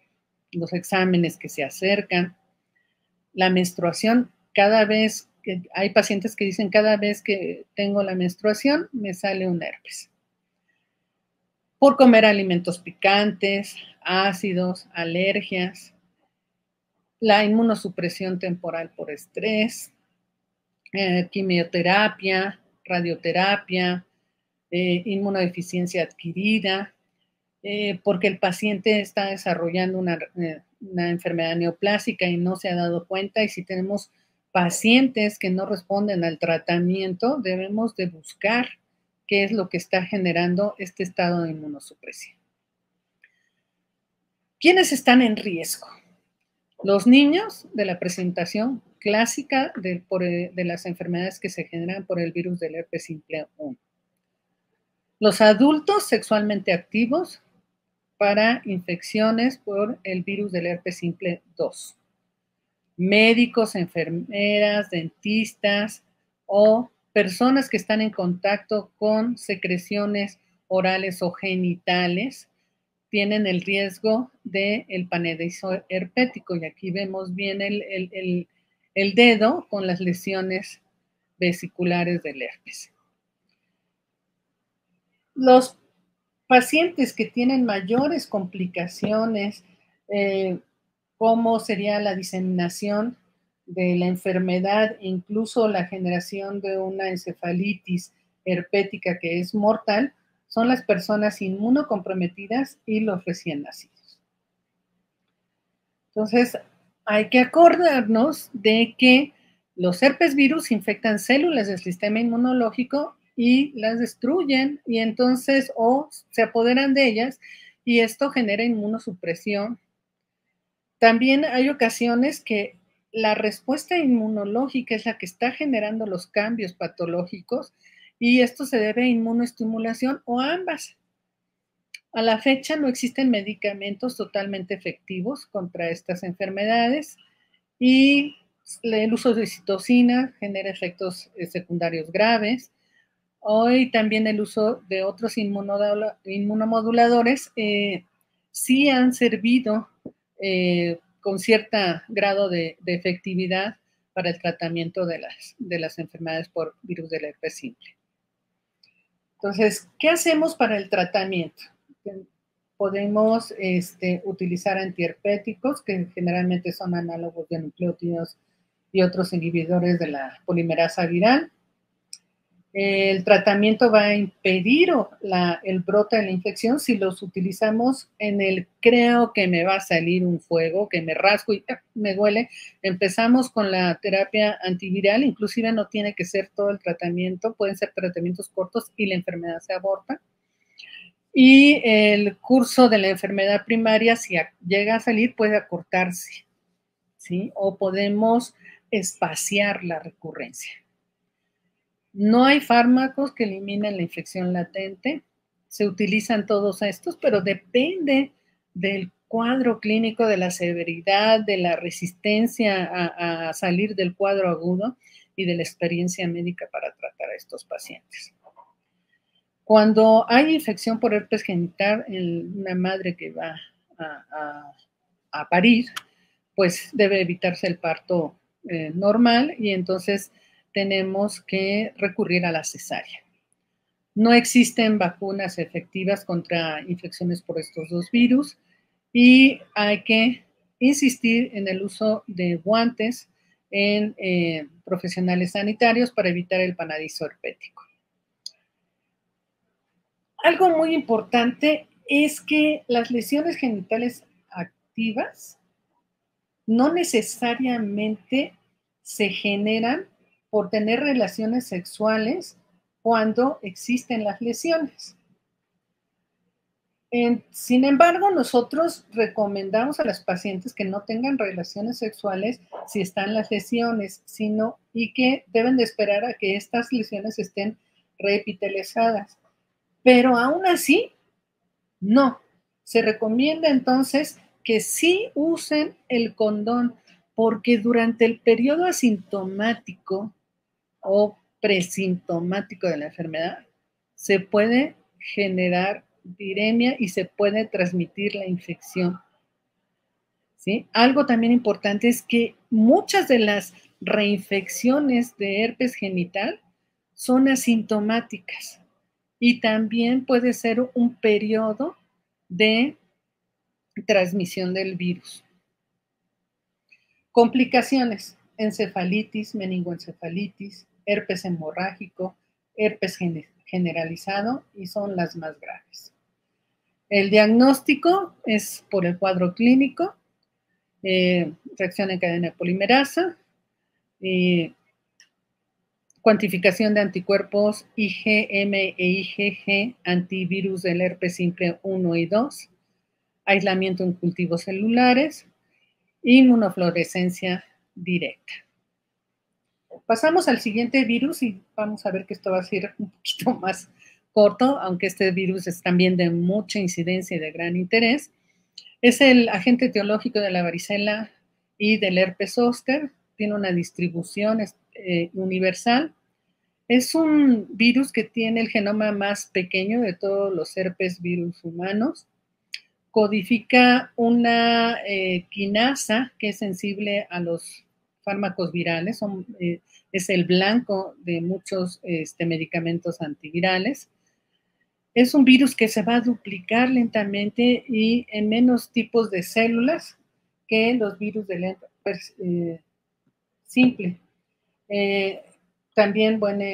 los exámenes que se acercan, la menstruación. Cada vez que hay pacientes que dicen, cada vez que tengo la menstruación me sale un herpes. Por comer alimentos picantes, ácidos, alergias, la inmunosupresión temporal por estrés, quimioterapia, radioterapia, inmunodeficiencia adquirida, porque el paciente está desarrollando una enfermedad neoplásica y no se ha dado cuenta, y si tenemos pacientes que no responden al tratamiento, debemos de buscar qué es lo que está generando este estado de inmunosupresión. ¿Quiénes están en riesgo? Los niños, de la presentación clásica de las enfermedades que se generan por el virus del herpes simple 1. Los adultos sexualmente activos para infecciones por el virus del herpes simple 2. Médicos, enfermeras, dentistas o personas que están en contacto con secreciones orales o genitales tienen el riesgo del panedizo herpético, y aquí vemos bien el dedo con las lesiones vesiculares del herpes. Los pacientes que tienen mayores complicaciones, como sería la diseminación de la enfermedad, incluso la generación de una encefalitis herpética que es mortal, son las personas inmunocomprometidas y los recién nacidos. Entonces, hay que acordarnos de que los herpes virus infectan células del sistema inmunológico y las destruyen, y entonces o se apoderan de ellas, y esto genera inmunosupresión. También hay ocasiones que la respuesta inmunológica es la que está generando los cambios patológicos, y esto se debe a inmunoestimulación o a ambas. A la fecha no existen medicamentos totalmente efectivos contra estas enfermedades, y el uso de citocina genera efectos secundarios graves. Hoy también el uso de otros inmunomoduladores sí han servido con cierto grado de efectividad para el tratamiento de las enfermedades por virus del herpes simple. Entonces, ¿qué hacemos para el tratamiento? Podemos utilizar antiherpéticos, que generalmente son análogos de nucleótidos y otros inhibidores de la polimerasa viral. El tratamiento va a impedir el brote de la infección si los utilizamos en el creo que me va a salir un fuego, que me rasco y me duele. Empezamos con la terapia antiviral, inclusive no tiene que ser todo el tratamiento, pueden ser tratamientos cortos y la enfermedad se aborta. Y el curso de la enfermedad primaria, si llega a salir, puede acortarse, ¿sí? O podemos espaciar la recurrencia. No hay fármacos que eliminen la infección latente. Se utilizan todos estos, pero depende del cuadro clínico, de la severidad, de la resistencia a salir del cuadro agudo y de la experiencia médica para tratar a estos pacientes. Cuando hay infección por herpes genital en una madre que va a parir, pues debe evitarse el parto normal, y entonces tenemos que recurrir a la cesárea. No existen vacunas efectivas contra infecciones por estos dos virus, y hay que insistir en el uso de guantes en profesionales sanitarios para evitar el panadizo herpético. Algo muy importante es que las lesiones genitales activas no necesariamente se generan por tener relaciones sexuales cuando existen las lesiones. Sin embargo, nosotros recomendamos a las pacientes que no tengan relaciones sexuales si están las lesiones, y que deben de esperar a que estas lesiones estén reepitelizadas. Pero aún así, no. Se recomienda entonces que sí usen el condón, porque durante el periodo asintomático o presintomático de la enfermedad se puede generar viremia y se puede transmitir la infección, ¿sí? Algo también importante es que muchas de las reinfecciones de herpes genital son asintomáticas, y también puede ser un periodo de transmisión del virus. Complicaciones: encefalitis, meningoencefalitis, herpes hemorrágico, herpes generalizado, y son las más graves. El diagnóstico es por el cuadro clínico, reacción en cadena de polimerasa, cuantificación de anticuerpos IgM e IgG antivirus del herpes simple 1 y 2, aislamiento en cultivos celulares, inmunofluorescencia directa. Pasamos al siguiente virus y vamos a ver que esto va a ser un poquito más corto, aunque este virus es también de mucha incidencia y de gran interés. Es el agente etiológico de la varicela y del herpes zóster. Tiene una distribución universal. Es un virus que tiene el genoma más pequeño de todos los herpes virus humanos. Codifica una quinasa que es sensible a los fármacos virales, es el blanco de muchos medicamentos antivirales. Es un virus que se va a duplicar lentamente y en menos tipos de células que los virus del herpes simple. También, bueno,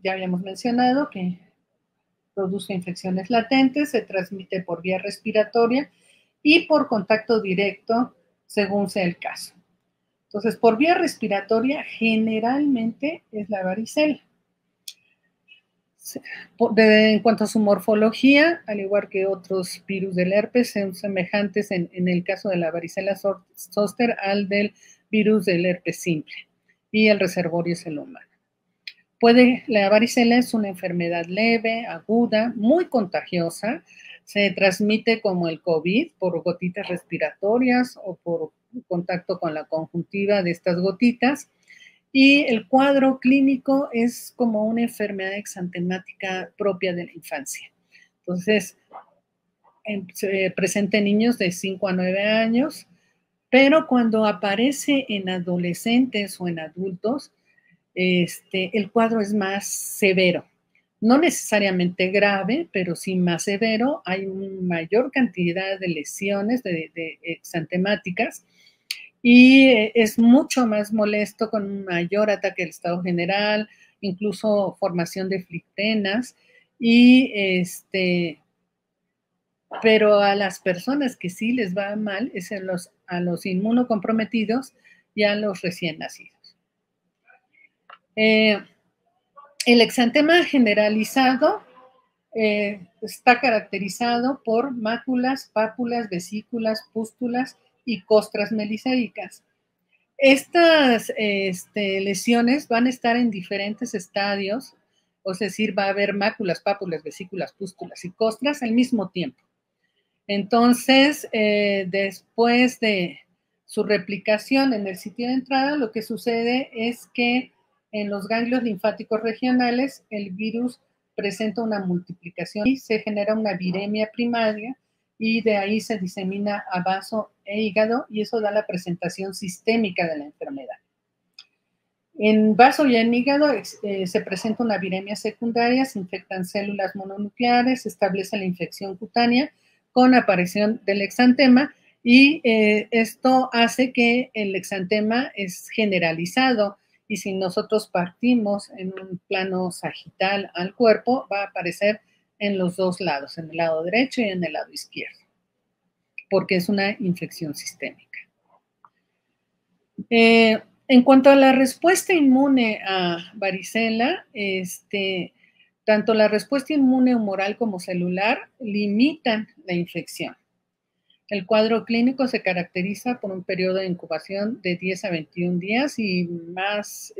ya habíamos mencionado que produce infecciones latentes, se transmite por vía respiratoria y por contacto directo, según sea el caso. Entonces, por vía respiratoria, generalmente es la varicela. En cuanto a su morfología, al igual que otros virus del herpes, son semejantes en el caso de la varicela zoster al del virus del herpes simple, y el reservorio es el humano. La varicela es una enfermedad leve, aguda, muy contagiosa, se transmite como el COVID por gotitas respiratorias o por contacto con la conjuntiva de estas gotitas, y el cuadro clínico es como una enfermedad exantemática propia de la infancia. Entonces, se presenta en niños de 5 a 9 años, pero cuando aparece en adolescentes o en adultos, el cuadro es más severo. No necesariamente grave, pero sí más severo. Hay mayor cantidad de lesiones de exantemáticas y es mucho más molesto, con un mayor ataque del estado general, incluso formación de flictenas, y pero a las personas que sí les va mal es a los inmunocomprometidos y a los recién nacidos. El exantema generalizado está caracterizado por máculas, pápulas, vesículas, pústulas y costras melisaicas. Estas lesiones van a estar en diferentes estadios, es decir, va a haber máculas, pápulas, vesículas, pústulas y costras al mismo tiempo. Entonces, después de su replicación en el sitio de entrada, lo que sucede es que en los ganglios linfáticos regionales el virus presenta una multiplicación y se genera una viremia primaria, y de ahí se disemina a vaso e hígado, y eso da la presentación sistémica de la enfermedad. En vaso y en hígado se presenta una viremia secundaria, se infectan células mononucleares, se establece la infección cutánea con aparición del exantema, y esto hace que el exantema es generalizado, y si nosotros partimos en un plano sagital al cuerpo, va a aparecer en los dos lados, en el lado derecho y en el lado izquierdo, porque es una infección sistémica. En cuanto a la respuesta inmune a varicela, tanto la respuesta inmune humoral como celular limitan la infección. El cuadro clínico se caracteriza por un periodo de incubación de 10 a 21 días y más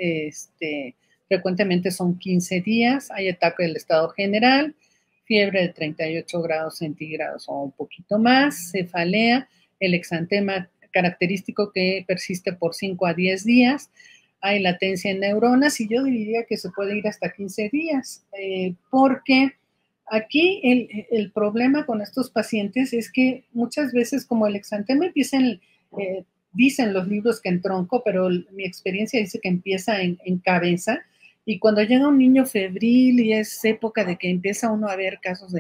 frecuentemente son 15 días. Hay ataque del estado general, fiebre de 38 grados centígrados o un poquito más, cefalea, el exantema característico que persiste por 5 a 10 días. Hay latencia en neuronas y yo diría que se puede ir hasta 15 días, porque aquí el problema con estos pacientes es que muchas veces, como el exantema empieza dicen los libros que en tronco, pero mi experiencia dice que empieza en cabeza, y cuando llega un niño febril y es época de que empieza uno a ver casos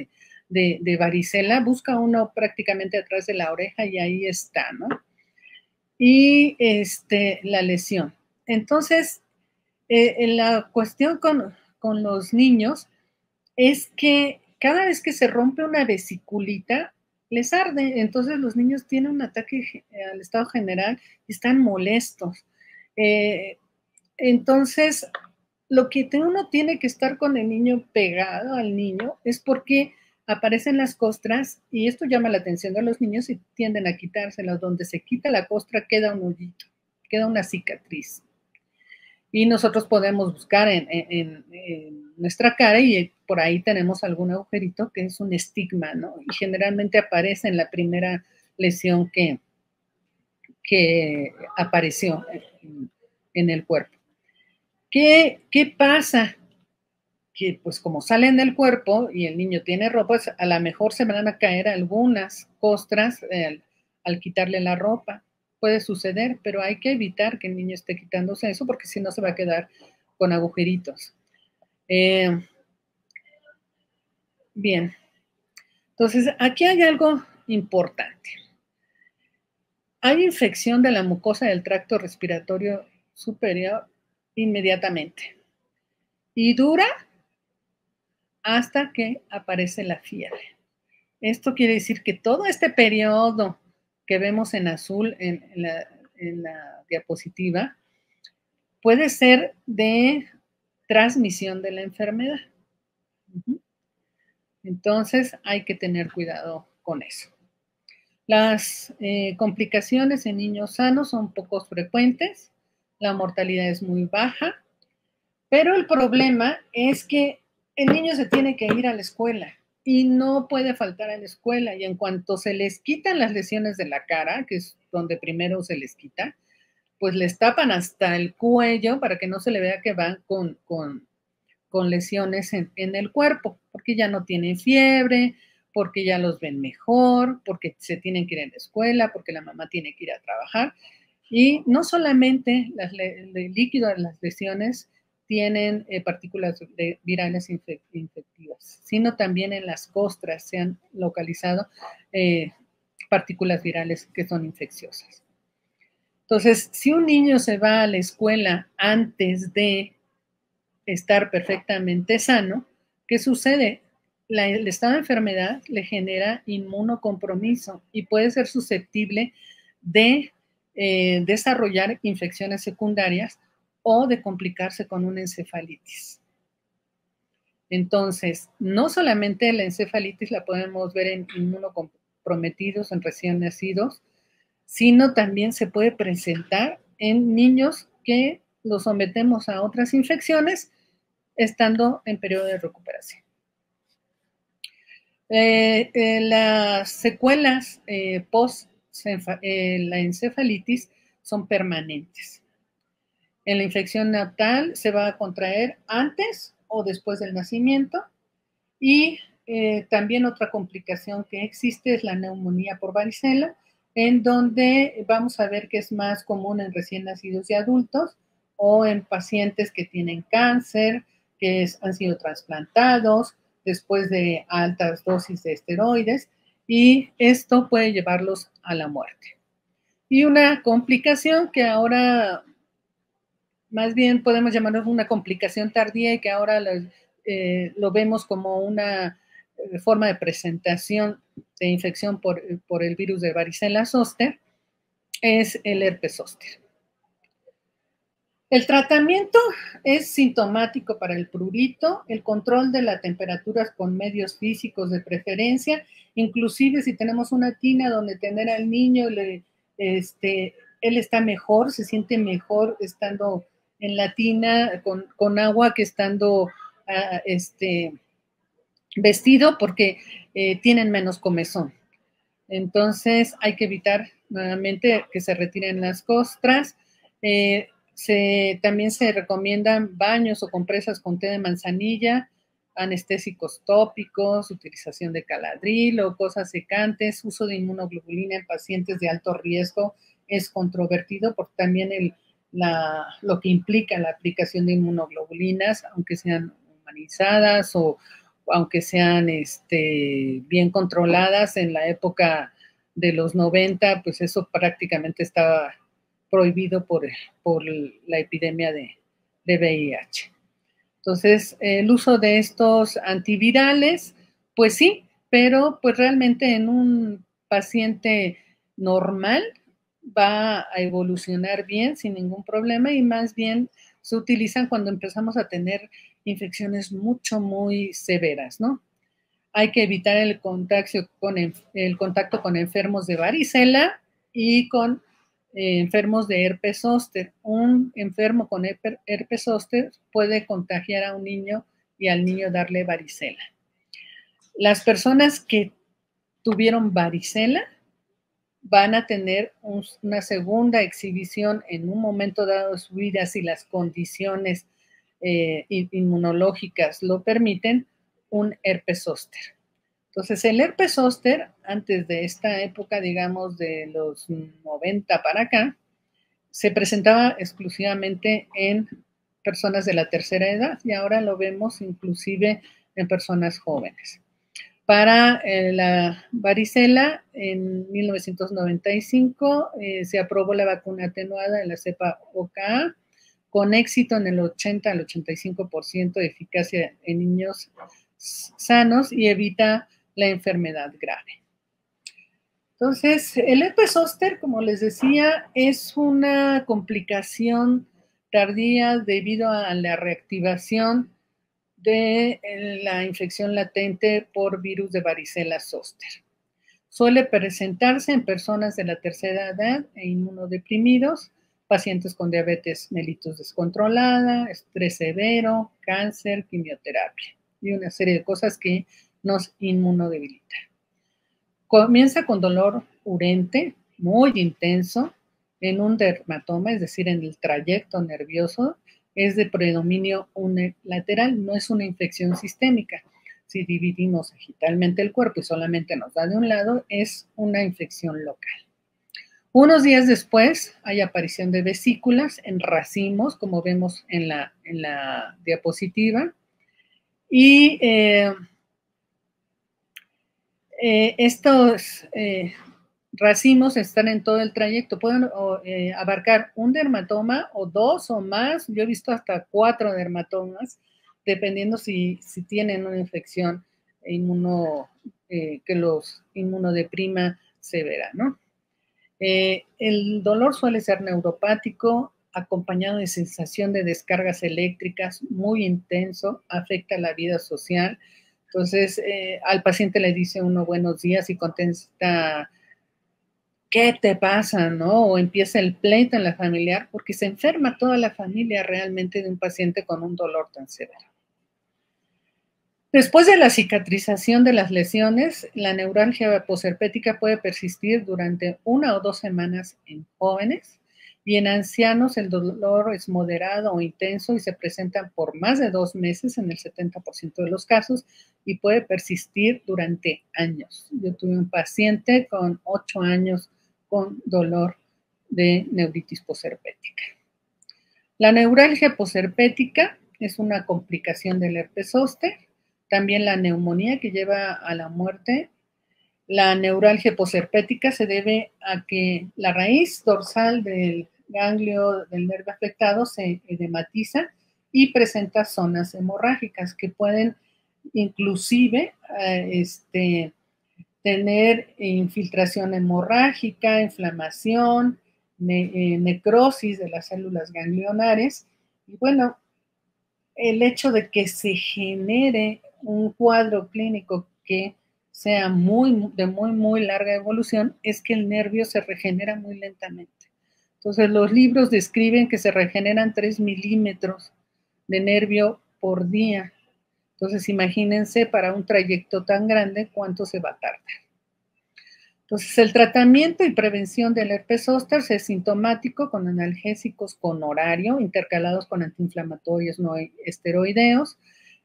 de varicela, busca uno prácticamente atrás de la oreja y ahí está, ¿no? Y la lesión. Entonces, la cuestión con los niños es que cada vez que se rompe una vesiculita, les arde. Entonces los niños tienen un ataque al estado general y están molestos. Entonces, lo que uno tiene que estar con el niño, pegado al niño, es porque aparecen las costras, y esto llama la atención de los niños y tienden a quitárselas. Donde se quita la costra queda un hoyito, queda una cicatriz. Y nosotros podemos buscar en nuestra cara y por ahí tenemos algún agujerito que es un estigma, ¿no? Y generalmente aparece en la primera lesión que apareció en el cuerpo. ¿Qué pasa? Que pues como salen del cuerpo y el niño tiene ropa, a lo mejor se van a caer algunas costras al quitarle la ropa. puede suceder, pero hay que evitar que el niño esté quitándose eso porque si no se va a quedar con agujeritos. Bien, entonces aquí hay algo importante. Hay infección de la mucosa del tracto respiratorio superior inmediatamente y dura hasta que aparece la fiebre. Esto quiere decir que todo este periodo que vemos en azul en la diapositiva puede ser de transmisión de la enfermedad. Entonces hay que tener cuidado con eso. Las complicaciones en niños sanos son poco frecuentes, la mortalidad es muy baja, pero el problema es que el niño se tiene que ir a la escuela y no puede faltar a la escuela, y en cuanto se les quitan las lesiones de la cara, que es donde primero se les quita, pues les tapan hasta el cuello para que no se le vea que van con lesiones en el cuerpo, porque ya no tienen fiebre, porque ya los ven mejor, porque se tienen que ir a la escuela, porque la mamá tiene que ir a trabajar. Y no solamente el líquido de las lesiones tienen partículas virales infectivas, sino también en las costras se han localizado partículas virales que son infecciosas. Entonces, si un niño se va a la escuela antes de estar perfectamente sano, ¿qué sucede? El estado de enfermedad le genera inmunocompromiso y puede ser susceptible de desarrollar infecciones secundarias o de complicarse con una encefalitis. Entonces, no solamente la encefalitis la podemos ver en inmunocomprometidos, en recién nacidos, sino también se puede presentar en niños que los sometemos a otras infecciones estando en periodo de recuperación. Las secuelas post la encefalitis son permanentes. En la infección neonatal se va a contraer antes o después del nacimiento y también otra complicación que existe es la neumonía por varicela, en donde vamos a ver que es más común en recién nacidos y adultos o en pacientes que tienen cáncer, que han sido trasplantados después de altas dosis de esteroides, y esto puede llevarlos a la muerte. Y una complicación que ahora más bien podemos llamarlo una complicación tardía y que ahora lo vemos como una forma de presentación de infección por el virus de varicela zoster, es el herpes zóster. El tratamiento es sintomático para el prurito, el control de la temperatura con medios físicos de preferencia, inclusive si tenemos una tina donde tener al niño, él está mejor, se siente mejor estando en la tina con agua que estando vestido porque tienen menos comezón. Entonces hay que evitar nuevamente que se retiren las costras. También se recomiendan baños o compresas con té de manzanilla, anestésicos tópicos, utilización de caladril o cosas secantes, uso de inmunoglobulina en pacientes de alto riesgo es controvertido porque también lo que implica la aplicación de inmunoglobulinas, aunque sean humanizadas o aunque sean bien controladas en la época de los 90, pues eso prácticamente estaba prohibido por la epidemia de VIH. Entonces, el uso de estos antivirales, pues sí, pero pues realmente en un paciente normal va a evolucionar bien sin ningún problema y más bien se utilizan cuando empezamos a tener infecciones muy severas, ¿no? Hay que evitar el contacto con enfermos de varicela y con enfermos de herpes zóster. Un enfermo con herpes zóster puede contagiar a un niño y al niño darle varicela. Las personas que tuvieron varicela van a tener una segunda exhibición en un momento dado de su vida si las condiciones inmunológicas lo permiten, un herpes zóster. Entonces, el herpes zóster, antes de esta época, digamos, de los 90 para acá, se presentaba exclusivamente en personas de la tercera edad y ahora lo vemos inclusive en personas jóvenes. Para la varicela, en 1995 se aprobó la vacuna atenuada de la cepa OKA, con éxito en el 80 al 85% de eficacia en niños sanos y evita la enfermedad grave. Entonces, el herpes zóster, como les decía, es una complicación tardía debido a la reactivación de la infección latente por virus de varicela zóster. Suele presentarse en personas de la tercera edad e inmunodeprimidos, pacientes con diabetes mellitus descontrolada, estrés severo, cáncer, quimioterapia y una serie de cosas que nos inmunodebilitan. Comienza con dolor urente muy intenso en un dermatoma, es decir, en el trayecto nervioso, es de predominio unilateral, no es una infección sistémica. Si dividimos sagitalmente el cuerpo y solamente nos da de un lado, es una infección local. Unos días después hay aparición de vesículas en racimos, como vemos en la diapositiva, y estos racimos están en todo el trayecto, pueden abarcar un dermatoma o dos o más, yo he visto hasta 4 dermatomas, dependiendo si tienen una infección que los inmunodeprima severa, ¿no? El dolor suele ser neuropático, acompañado de sensación de descargas eléctricas muy intenso, afecta la vida social. Entonces, al paciente le dice uno buenos días y contesta, ¿qué te pasa? ¿No? O empieza el pleito en la familiar, porque se enferma toda la familia realmente de un paciente con un dolor tan severo. Después de la cicatrización de las lesiones, la neuralgia posherpética puede persistir durante 1 o 2 semanas en jóvenes y en ancianos el dolor es moderado o intenso y se presenta por más de 2 meses en el 70% de los casos y puede persistir durante años. Yo tuve un paciente con 8 años con dolor de neuritis posherpética. La neuralgia posherpética es una complicación del herpes zóster. También la neumonía que lleva a la muerte. La neuralgia posherpética se debe a que la raíz dorsal del ganglio del nervio afectado se edematiza y presenta zonas hemorrágicas que pueden inclusive tener infiltración hemorrágica, inflamación, necrosis de las células ganglionares. Y bueno, el hecho de que se genere un cuadro clínico que sea muy larga evolución es que el nervio se regenera muy lentamente. Entonces, los libros describen que se regeneran 3 milímetros de nervio por día. Entonces, imagínense para un trayecto tan grande cuánto se va a tardar. Entonces, el tratamiento y prevención del herpes zóster es sintomático con analgésicos con horario, intercalados con antiinflamatorios no esteroideos.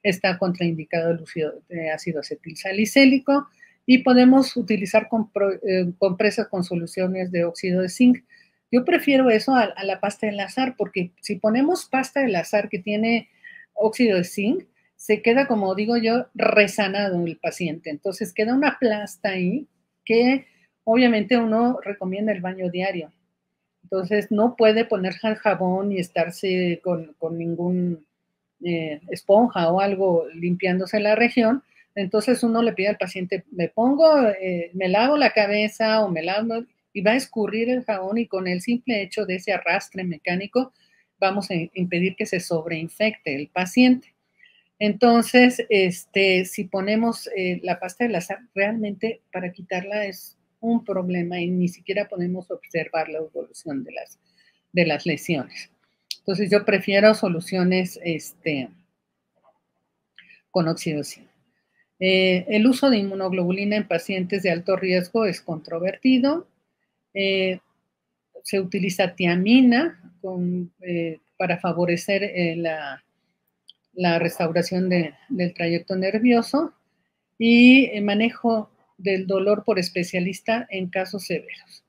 Está contraindicado el uso de ácido acetilsalicílico y podemos utilizar compresas con soluciones de óxido de zinc. Yo prefiero eso a la pasta de azar, porque si ponemos pasta de azar que tiene óxido de zinc, se queda, como digo yo, resanado el paciente. Entonces, queda una plasta ahí que obviamente uno recomienda el baño diario. Entonces, no puede poner jabón y estarse con ningún esponja o algo limpiándose la región. Entonces, uno le pide al paciente, me lavo la cabeza o me lavo, y va a escurrir el jabón y con el simple hecho de ese arrastre mecánico vamos a impedir que se sobreinfecte el paciente. Entonces, si ponemos la pasta de azar, realmente para quitarla es un problema y ni siquiera podemos observar la evolución de las lesiones. Entonces, yo prefiero soluciones con óxido de zinc. El uso de inmunoglobulina en pacientes de alto riesgo es controvertido. Se utiliza tiamina para favorecer la restauración del trayecto nervioso. y manejo del dolor por especialista en casos severos.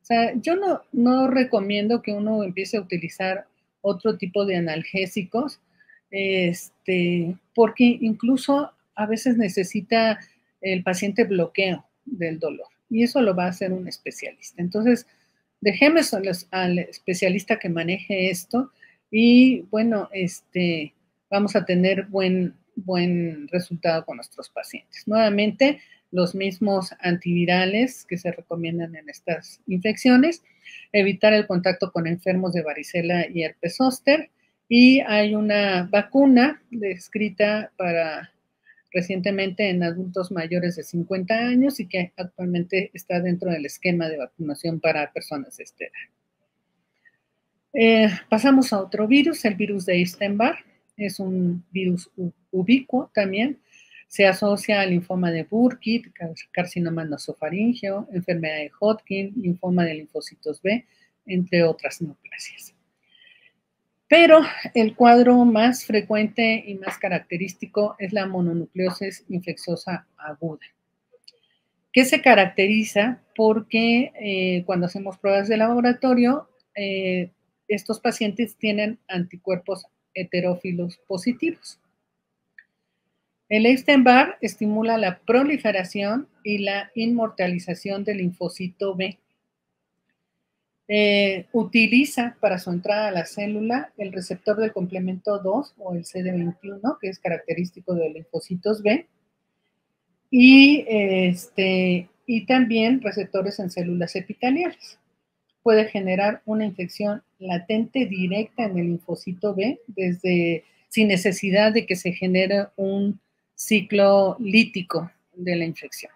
O sea, yo no recomiendo que uno empiece a utilizar otro tipo de analgésicos, porque incluso a veces necesita el paciente bloqueo del dolor y eso lo va a hacer un especialista. Entonces, dejemos al especialista que maneje esto y bueno, vamos a tener buen resultado con nuestros pacientes. Nuevamente, los mismos antivirales que se recomiendan en estas infecciones, evitar el contacto con enfermos de varicela y herpes zóster, y hay una vacuna descrita recientemente en adultos mayores de 50 años y que actualmente está dentro del esquema de vacunación para personas de esta edad. Pasamos a otro virus, el virus de Epstein-Barr. Es un virus ubicuo también. Se asocia al linfoma de Burkitt, carcinoma nasofaríngeo, enfermedad de Hodgkin, linfoma de linfocitos B, entre otras neoplasias. Pero el cuadro más frecuente y más característico es la mononucleosis infecciosa aguda, que se caracteriza porque cuando hacemos pruebas de laboratorio, estos pacientes tienen anticuerpos heterófilos positivos. El Epstein-Barr estimula la proliferación y la inmortalización del linfocito B. Utiliza para su entrada a la célula el receptor del complemento 2 o el CD21, que es característico de los linfocitos B, y también receptores en células epiteliales. Puede generar una infección latente directa en el linfocito B sin necesidad de que se genere un ciclo lítico de la infección.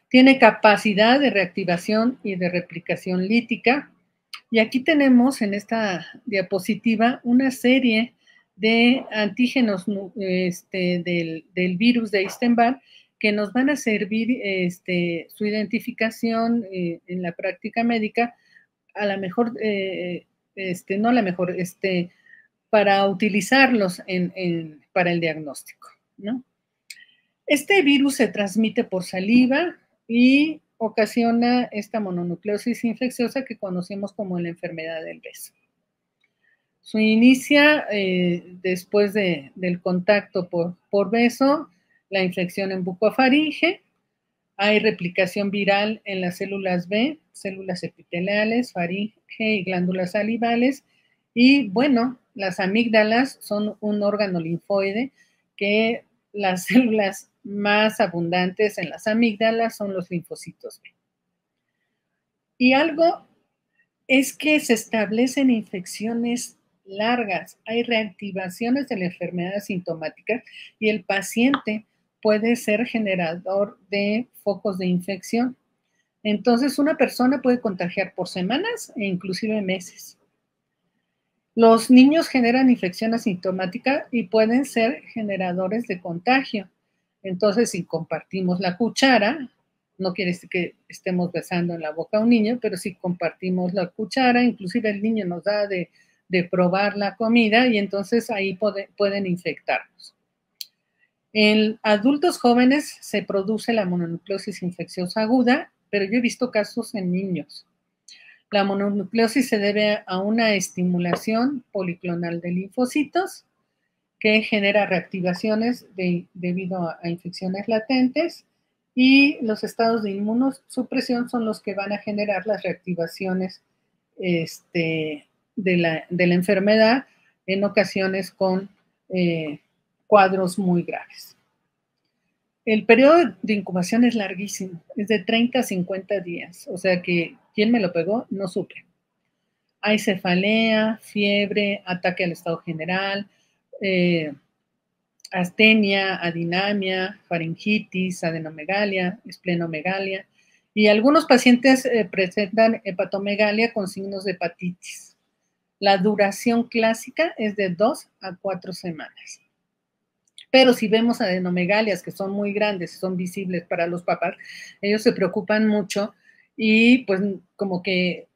Tiene capacidad de reactivación y de replicación lítica. Y aquí tenemos en esta diapositiva una serie de antígenos del virus de Epstein-Barr que nos van a servir su identificación en la práctica médica, a lo mejor, no a lo mejor, para utilizarlos para el diagnóstico, ¿no? Este virus se transmite por saliva y ocasiona esta mononucleosis infecciosa que conocemos como la enfermedad del beso. Se inicia después del contacto por beso, la infección en bucofaringe, hay replicación viral en las células B, células epiteliales, faringe y glándulas salivales, y bueno, las amígdalas son un órgano linfoide que las células más abundantes en las amígdalas son los linfocitos B. Y algo es que se establecen infecciones largas, hay reactivaciones de la enfermedad asintomática y el paciente puede ser generador de focos de infección. Entonces, una persona puede contagiar por semanas e inclusive meses. Los niños generan infección asintomática y pueden ser generadores de contagio. Entonces, si compartimos la cuchara, no quiere decir que estemos besando en la boca a un niño, pero si compartimos la cuchara, inclusive el niño nos da de probar la comida y entonces ahí pueden infectarnos. En adultos jóvenes se produce la mononucleosis infecciosa aguda, pero yo he visto casos en niños. La mononucleosis se debe a una estimulación policlonal de linfocitos que genera reactivaciones debido a infecciones latentes y los estados de inmunosupresión son los que van a generar las reactivaciones de la enfermedad en ocasiones con cuadros muy graves. El periodo de incubación es larguísimo, es de 30 a 50 días, o sea que ¿quién me lo pegó? No supe. Hay cefalea, fiebre, ataque al estado general, astenia, adinamia, faringitis, adenomegalia, esplenomegalia, y algunos pacientes presentan hepatomegalia con signos de hepatitis. La duración clásica es de 2 a 4 semanas. Pero si vemos adenomegalias que son muy grandes y son visibles para los papás, ellos se preocupan mucho y pues como que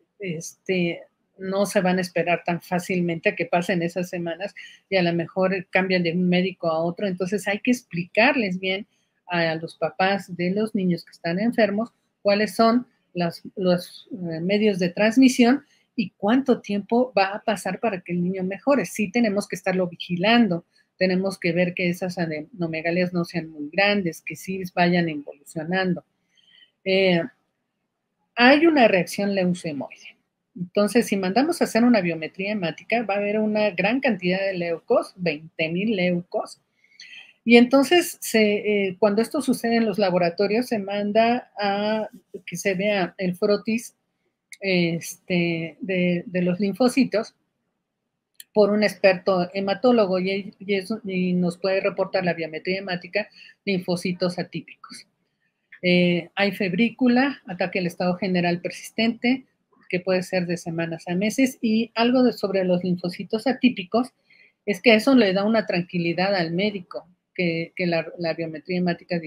no se van a esperar tan fácilmente a que pasen esas semanas y a lo mejor cambian de un médico a otro. Entonces hay que explicarles bien a los papás de los niños que están enfermos cuáles son los medios de transmisión y cuánto tiempo va a pasar para que el niño mejore. Sí tenemos que estarlo vigilando, tenemos que ver que esas adenomegalias no sean muy grandes, que sí vayan evolucionando. Hay una reacción leucemoide. Entonces, si mandamos a hacer una biometría hemática, va a haber una gran cantidad de leucos, 20,000 leucos. Y entonces, cuando esto sucede en los laboratorios, se manda a que se vea el frotis de los linfocitos por un experto hematólogo y nos puede reportar la biometría hemática linfocitos atípicos. Hay febrícula, ataque al estado general persistente, que puede ser de semanas a meses, y algo sobre los linfocitos atípicos es que eso le da una tranquilidad al médico, que la biometría hemática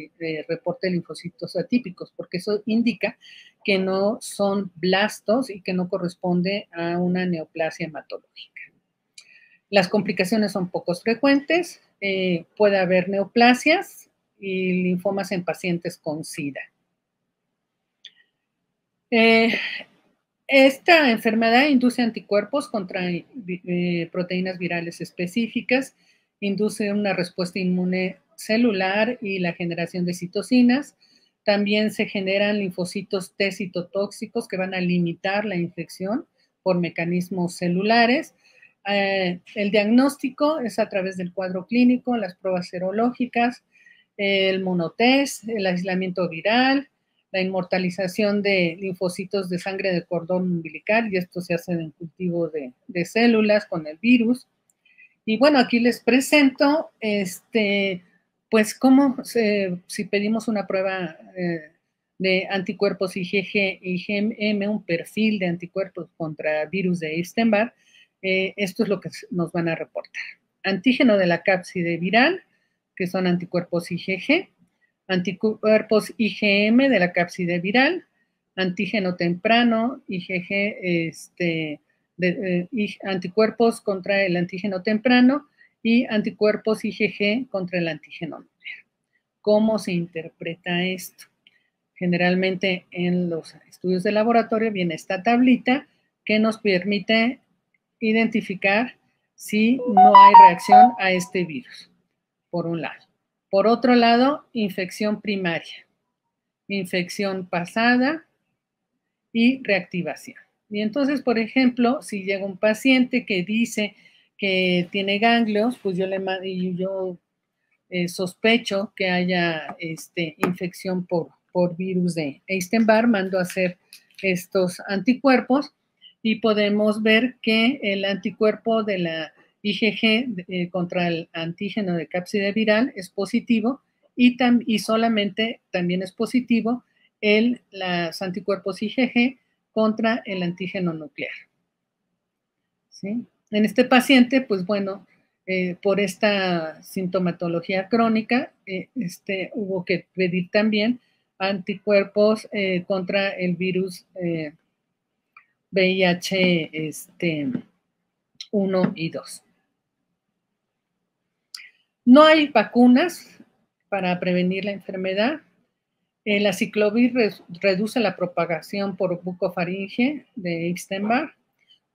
reporte linfocitos atípicos, porque eso indica que no son blastos y que no corresponde a una neoplasia hematológica. Las complicaciones son poco frecuentes, puede haber neoplasias y linfomas en pacientes con SIDA. Esta enfermedad induce anticuerpos contra proteínas virales específicas, induce una respuesta inmune celular y la generación de citocinas. También se generan linfocitos T citotóxicos que van a limitar la infección por mecanismos celulares. El diagnóstico es a través del cuadro clínico, las pruebas serológicas, el monotest, el aislamiento viral, la inmortalización de linfocitos de sangre de cordón umbilical, y esto se hace en cultivo de células con el virus. Y bueno, aquí les presento, pues cómo si pedimos una prueba de anticuerpos IgG y IgM, un perfil de anticuerpos contra virus de Epstein-Barr, esto es lo que nos van a reportar. Antígeno de la cápside viral, que son anticuerpos IgG, anticuerpos IgM de la cápside viral, antígeno temprano, IgG, anticuerpos contra el antígeno temprano y anticuerpos IgG contra el antígeno nuclear. ¿Cómo se interpreta esto? Generalmente en los estudios de laboratorio viene esta tablita que nos permite identificar si no hay reacción a este virus, por un lado. Por otro lado, infección primaria, infección pasada y reactivación. Y entonces, por ejemplo, si llega un paciente que dice que tiene ganglios, pues yo sospecho que haya infección por virus de Epstein-Barr, mando a hacer estos anticuerpos y podemos ver que el anticuerpo de la IgG contra el antígeno de cápside viral es positivo y solamente también es positivo los anticuerpos IgG contra el antígeno nuclear. ¿Sí? En este paciente, pues bueno, por esta sintomatología crónica, hubo que pedir también anticuerpos contra el virus VIH 1 y 2. No hay vacunas para prevenir la enfermedad. La aciclovir reduce la propagación por bucofaringe de Epstein-Barr.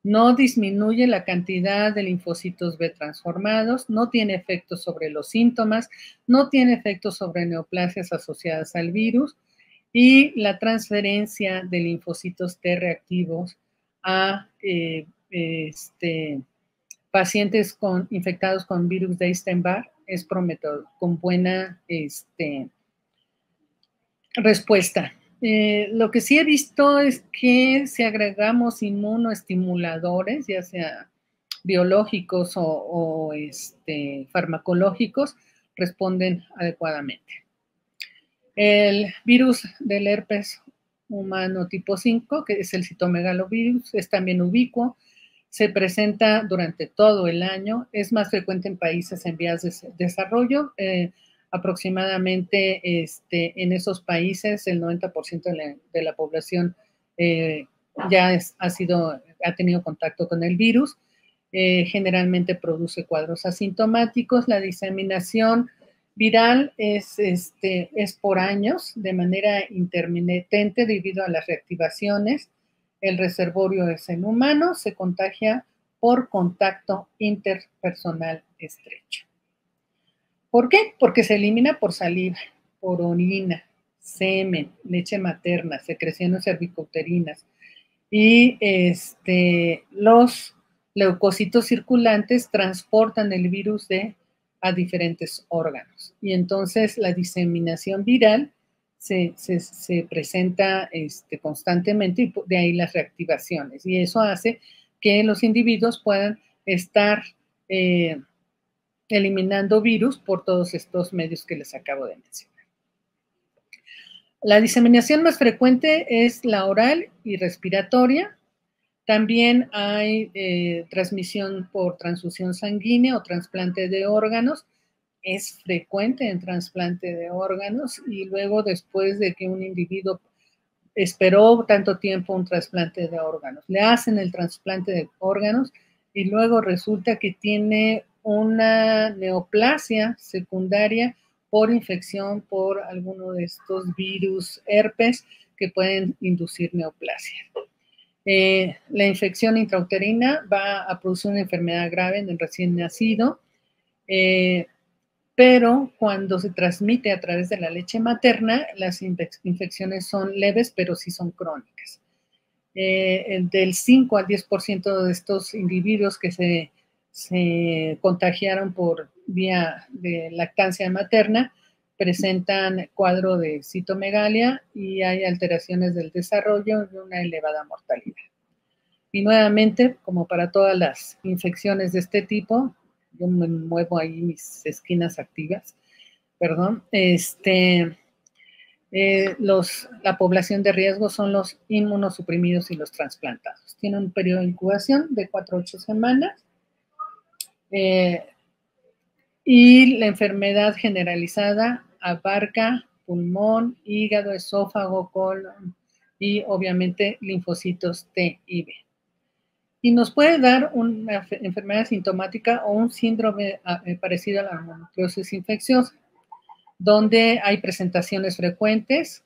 No disminuye la cantidad de linfocitos B transformados, no tiene efectos sobre los síntomas, no tiene efectos sobre neoplasias asociadas al virus y la transferencia de linfocitos T reactivos a pacientes infectados con virus de Epstein-Barr es prometedor, con buena respuesta. Lo que sí he visto es que si agregamos inmunoestimuladores, ya sea biológicos o farmacológicos, responden adecuadamente. El virus del herpes humano tipo 5, que es el citomegalovirus, es también ubicuo, se presenta durante todo el año, es más frecuente en países en vías de desarrollo, aproximadamente en esos países el 90% de la población ha tenido contacto con el virus. Generalmente produce cuadros asintomáticos. La diseminación viral es por años, de manera intermitente debido a las reactivaciones. El reservorio es en humanos, se contagia por contacto interpersonal estrecho. ¿Por qué? Porque se elimina por saliva, por orina, semen, leche materna, secreciones cervicouterinas y los leucocitos circulantes transportan el virus a diferentes órganos. Y entonces la diseminación viral se presenta constantemente y de ahí las reactivaciones. Y eso hace que los individuos puedan estar eliminando virus por todos estos medios que les acabo de mencionar. La diseminación más frecuente es la oral y respiratoria. También hay transmisión por transfusión sanguínea o trasplante de órganos. Es frecuente en trasplante de órganos y luego después de que un individuo esperó tanto tiempo un trasplante de órganos, le hacen el trasplante de órganos y luego resulta que tiene una neoplasia secundaria por infección por alguno de estos virus herpes que pueden inducir neoplasia. La infección intrauterina va a producir una enfermedad grave en el recién nacido, pero cuando se transmite a través de la leche materna, las infecciones son leves, pero sí son crónicas. Del 5 al 10% de estos individuos que se contagiaron por vía de lactancia materna presentan cuadro de citomegalia y hay alteraciones del desarrollo y una elevada mortalidad. Y nuevamente, como para todas las infecciones de este tipo, yo me muevo ahí mis esquinas activas, perdón, la población de riesgo son los inmunosuprimidos y los trasplantados. Tienen un periodo de incubación de 4 a 8 semanas y la enfermedad generalizada abarca pulmón, hígado, esófago, colon y obviamente linfocitos T y B. Y nos puede dar una enfermedad sintomática o un síndrome parecido a la mononucleosis infecciosa, donde hay presentaciones frecuentes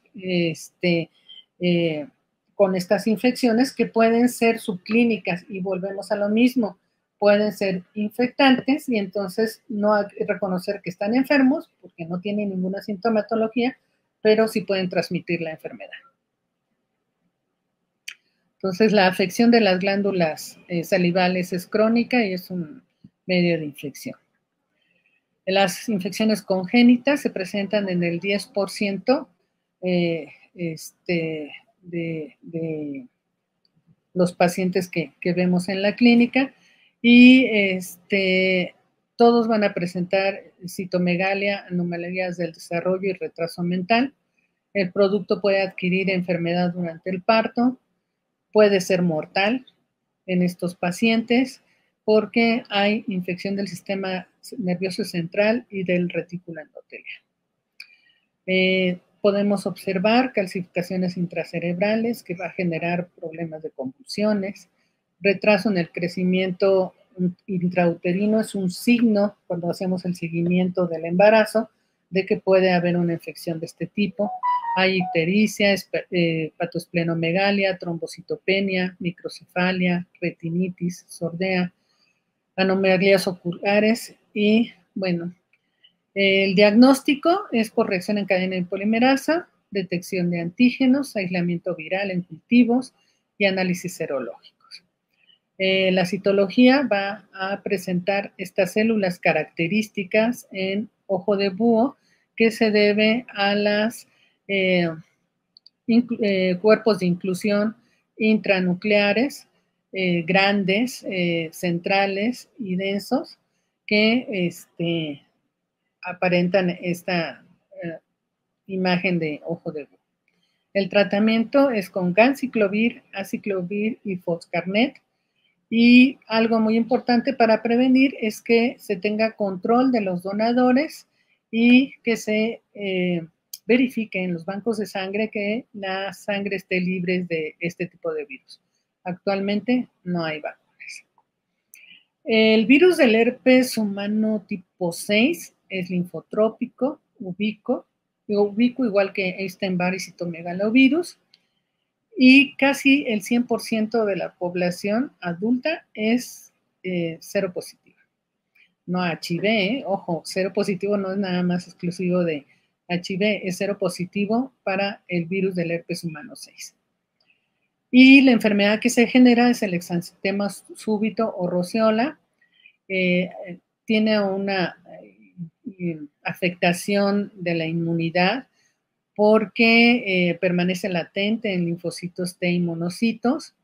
con estas infecciones que pueden ser subclínicas y volvemos a lo mismo, pueden ser infectantes y entonces no hay que reconocer que están enfermos porque no tienen ninguna sintomatología, pero sí pueden transmitir la enfermedad. Entonces, la afección de las glándulas salivales es crónica y es un medio de infección. Las infecciones congénitas se presentan en el 10% de los pacientes que vemos en la clínica y todos van a presentar citomegalia, anomalías del desarrollo y retraso mental. El producto puede adquirir enfermedad durante el parto, puede ser mortal en estos pacientes porque hay infección del sistema nervioso central y del retículo endotelial. Podemos observar calcificaciones intracerebrales que va a generar problemas de convulsiones, retraso en el crecimiento intrauterino es un signo cuando hacemos el seguimiento del embarazo de que puede haber una infección de este tipo. Hay ictericia, patosplenomegalia, trombocitopenia, microcefalia, retinitis, sordea, anomalías oculares y, bueno, el diagnóstico es por reacción en cadena de polimerasa, detección de antígenos, aislamiento viral en cultivos y análisis serológicos. La citología va a presentar estas células características en ojo de búho que se debe a las cuerpos de inclusión intranucleares grandes, centrales y densos que aparentan esta imagen de ojo de búho. El tratamiento es con ganciclovir, aciclovir y foscarnet. Y algo muy importante para prevenir es que se tenga control de los donadores y que se verifique en los bancos de sangre que la sangre esté libre de este tipo de virus. Actualmente no hay vacunas. El virus del herpes humano tipo 6 es linfotrópico, ubicuo igual que Epstein-Barr y citomegalovirus, y casi el 100% de la población adulta es cero positivo. No HIV, ojo, cero positivo no es nada más exclusivo de HIV, es cero positivo para el virus del herpes humano 6. Y la enfermedad que se genera es el exantema súbito o roceola. Tiene una afectación de la inmunidad porque permanece latente en linfocitos T y monocitos,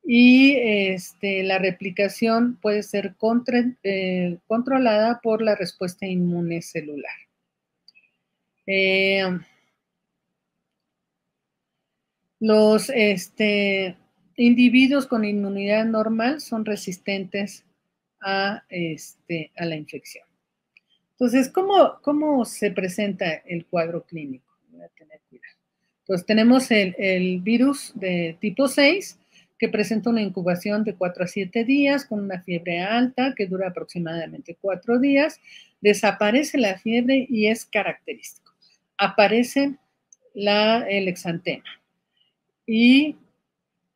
y la replicación puede ser controlada por la respuesta inmune celular. Los individuos con inmunidad normal son resistentes a la infección. Entonces, ¿cómo se presenta el cuadro clínico? Voy a tener cuidado. Entonces, tenemos el virus de tipo 6, que presenta una incubación de 4 a 7 días con una fiebre alta que dura aproximadamente 4 días. Desaparece la fiebre y es característico. Aparece el exantema. Y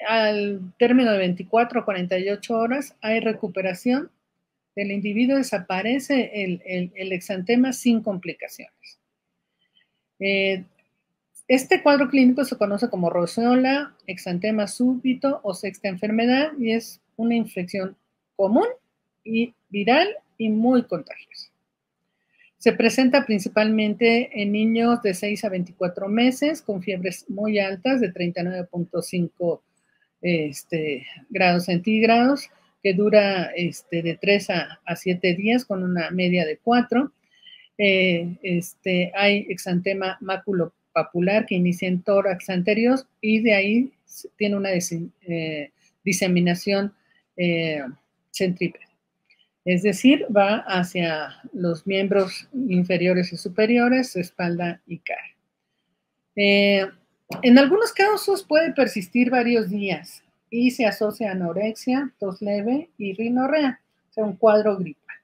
al término de 24 a 48 horas hay recuperación del individuo, desaparece el exantema sin complicaciones. Este cuadro clínico se conoce como roceola, exantema súbito o sexta enfermedad, y es una infección común y viral y muy contagiosa. Se presenta principalmente en niños de 6 a 24 meses con fiebres muy altas de 39.5 grados centígrados, que dura de 3 a 7 días con una media de 4. Hay exantema maculopapular que inicia en tórax anterior y de ahí tiene una diseminación centrípeta. Es decir, va hacia los miembros inferiores y superiores, espalda y cara. En algunos casos puede persistir varios días y se asocia a anorexia, tos leve y rinorrea, o sea, un cuadro gripal.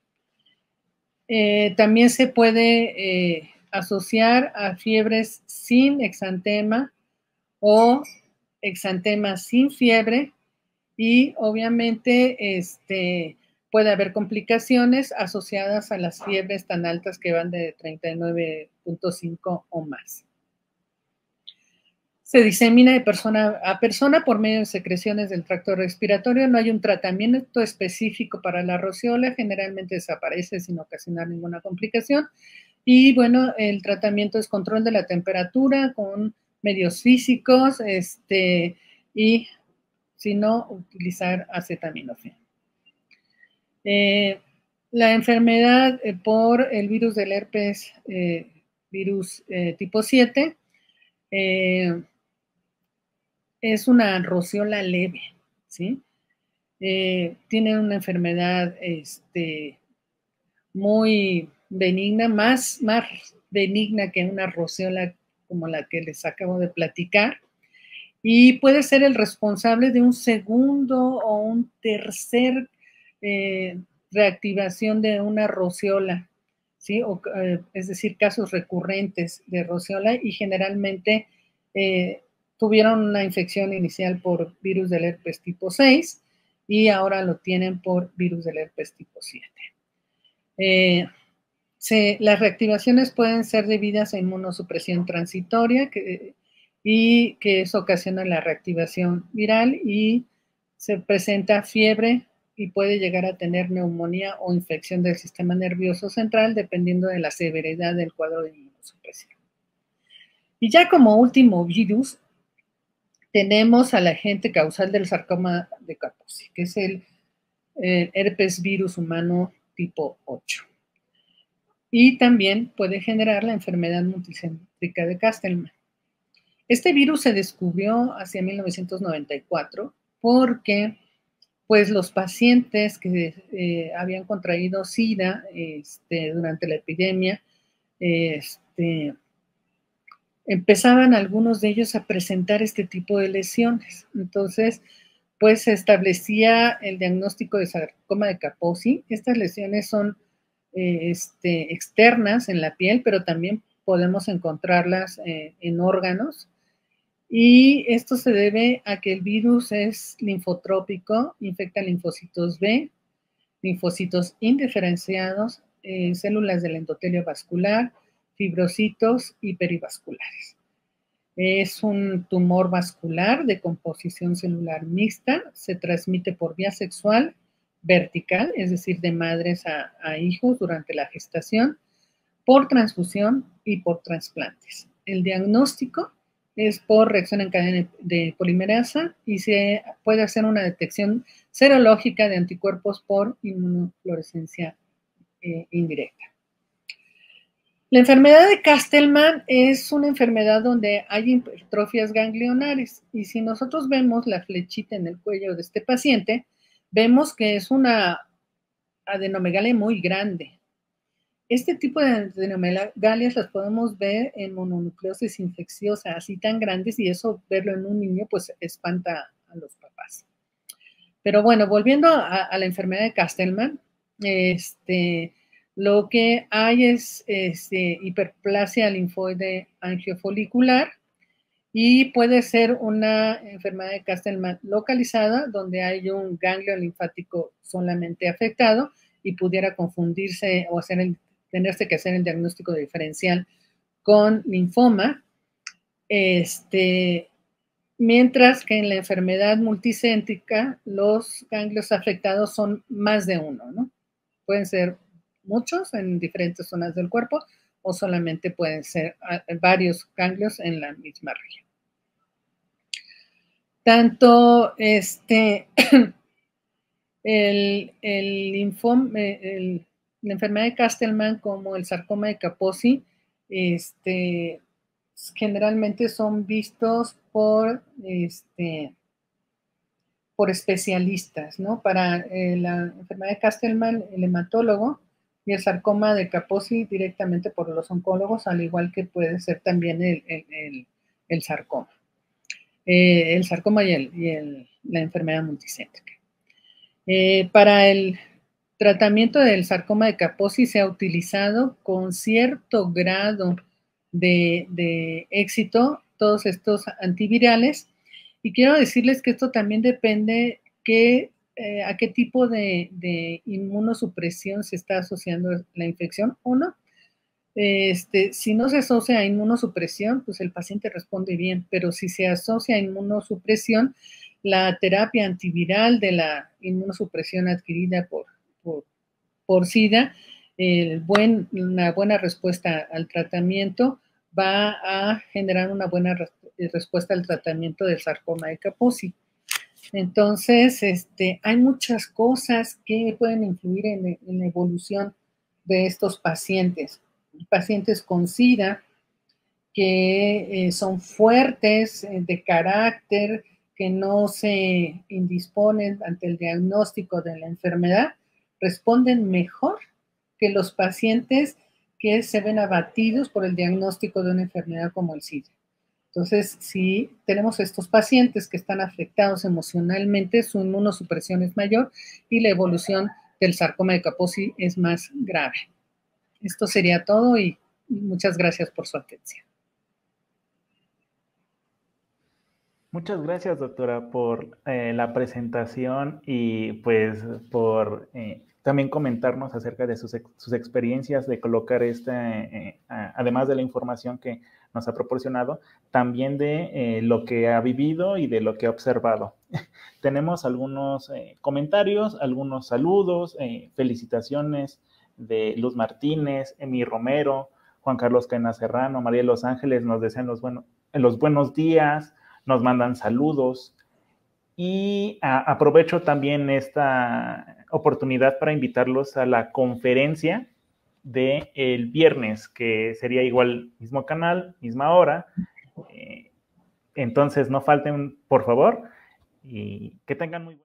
También se puede asociar a fiebres sin exantema o exantema sin fiebre, y obviamente puede haber complicaciones asociadas a las fiebres tan altas que van de 39.5 o más. Se disemina de persona a persona por medio de secreciones del tracto respiratorio. No hay un tratamiento específico para la roceola, generalmente desaparece sin ocasionar ninguna complicación. Y bueno, el tratamiento es control de la temperatura con medios físicos, y si no, utilizar acetaminofén. La enfermedad por el virus del herpes, virus tipo 7, es una roceola leve, ¿sí? Tiene una enfermedad muy benigna, más benigna que una roceola como la que les acabo de platicar, y puede ser el responsable de un segundo o un tercer reactivación de una roceola, ¿sí? Es decir, casos recurrentes de roceola, y generalmente tuvieron una infección inicial por virus del herpes tipo 6 y ahora lo tienen por virus del herpes tipo 7. Las reactivaciones pueden ser debidas a inmunosupresión transitoria y que eso ocasiona la reactivación viral, y se presenta fiebre y puede llegar a tener neumonía o infección del sistema nervioso central dependiendo de la severidad del cuadro de inmunosupresión. Y ya como último virus tenemos al agente causal del sarcoma de Kaposi, que es el herpes virus humano tipo 8. Y también puede generar la enfermedad multicéntrica de Castleman. Este virus se descubrió hacia 1994 porque pues los pacientes que habían contraído SIDA durante la epidemia empezaban algunos de ellos a presentar este tipo de lesiones. Entonces, pues se establecía el diagnóstico de sarcoma de Kaposi. Estas lesiones son externas en la piel, pero también podemos encontrarlas en órganos. Y esto se debe a que el virus es linfotrópico, infecta linfocitos B, linfocitos indiferenciados, células del endotelio vascular, fibrocitos y perivasculares. Es un tumor vascular de composición celular mixta, se transmite por vía sexual vertical, es decir, de madres a hijos durante la gestación, por transfusión y por trasplantes. El diagnóstico es por reacción en cadena de polimerasa y se puede hacer una detección serológica de anticuerpos por inmunofluorescencia indirecta. La enfermedad de Castleman es una enfermedad donde hay hipertrofias ganglionares y si nosotros vemos la flechita en el cuello de este paciente, vemos que es una adenomegalia muy grande. Este tipo de adenomegalias las podemos ver en mononucleosis infecciosa, así tan grandes, y eso verlo en un niño pues espanta a los papás. Pero bueno, volviendo a la enfermedad de Castleman, lo que hay es hiperplasia linfoide angiofolicular y puede ser una enfermedad de Castleman localizada donde hay un ganglio linfático solamente afectado y pudiera confundirse o tenerse que hacer el diagnóstico diferencial con linfoma. Mientras que en la enfermedad multicéntrica los ganglios afectados son más de uno, ¿no? Pueden ser muchos en diferentes zonas del cuerpo o solamente pueden ser varios ganglios en la misma región. Tanto la enfermedad de Castleman como el sarcoma de Kaposi generalmente son vistos por especialistas, ¿no? Para la enfermedad de Castleman, el hematólogo, y el sarcoma de Kaposi directamente por los oncólogos, al igual que puede ser también el sarcoma. El sarcoma y la enfermedad multicéntrica. Para el tratamiento del sarcoma de Kaposi se ha utilizado con cierto grado de éxito todos estos antivirales. Y quiero decirles que esto también depende a qué tipo de inmunosupresión se está asociando la infección o no. Si no se asocia a inmunosupresión, pues el paciente responde bien, pero si se asocia a inmunosupresión, la terapia antiviral de la inmunosupresión adquirida por SIDA, una buena respuesta al tratamiento va a generar una buena respuesta al tratamiento del sarcoma de Kaposi. Entonces, hay muchas cosas que pueden influir en la evolución de estos pacientes. Pacientes con SIDA que son fuertes de carácter, que no se indisponen ante el diagnóstico de la enfermedad, responden mejor que los pacientes que se ven abatidos por el diagnóstico de una enfermedad como el SIDA. Entonces, si tenemos estos pacientes que están afectados emocionalmente, su inmunosupresión es mayor y la evolución del sarcoma de Kaposi es más grave. Esto sería todo y muchas gracias por su atención. Muchas gracias, doctora, por la presentación y pues por también comentarnos acerca de sus experiencias de colocar además de la información que nos ha proporcionado, también de lo que ha vivido y de lo que ha observado. Tenemos algunos comentarios, algunos saludos, felicitaciones de Luz Martínez, Emi Romero, Juan Carlos Caena Serrano, María de Los Ángeles nos desean los buenos días, nos mandan saludos y aprovecho también esta oportunidad para invitarlos a la conferencia del viernes, que sería igual mismo canal, misma hora. Entonces no falten, por favor, y que tengan muy buen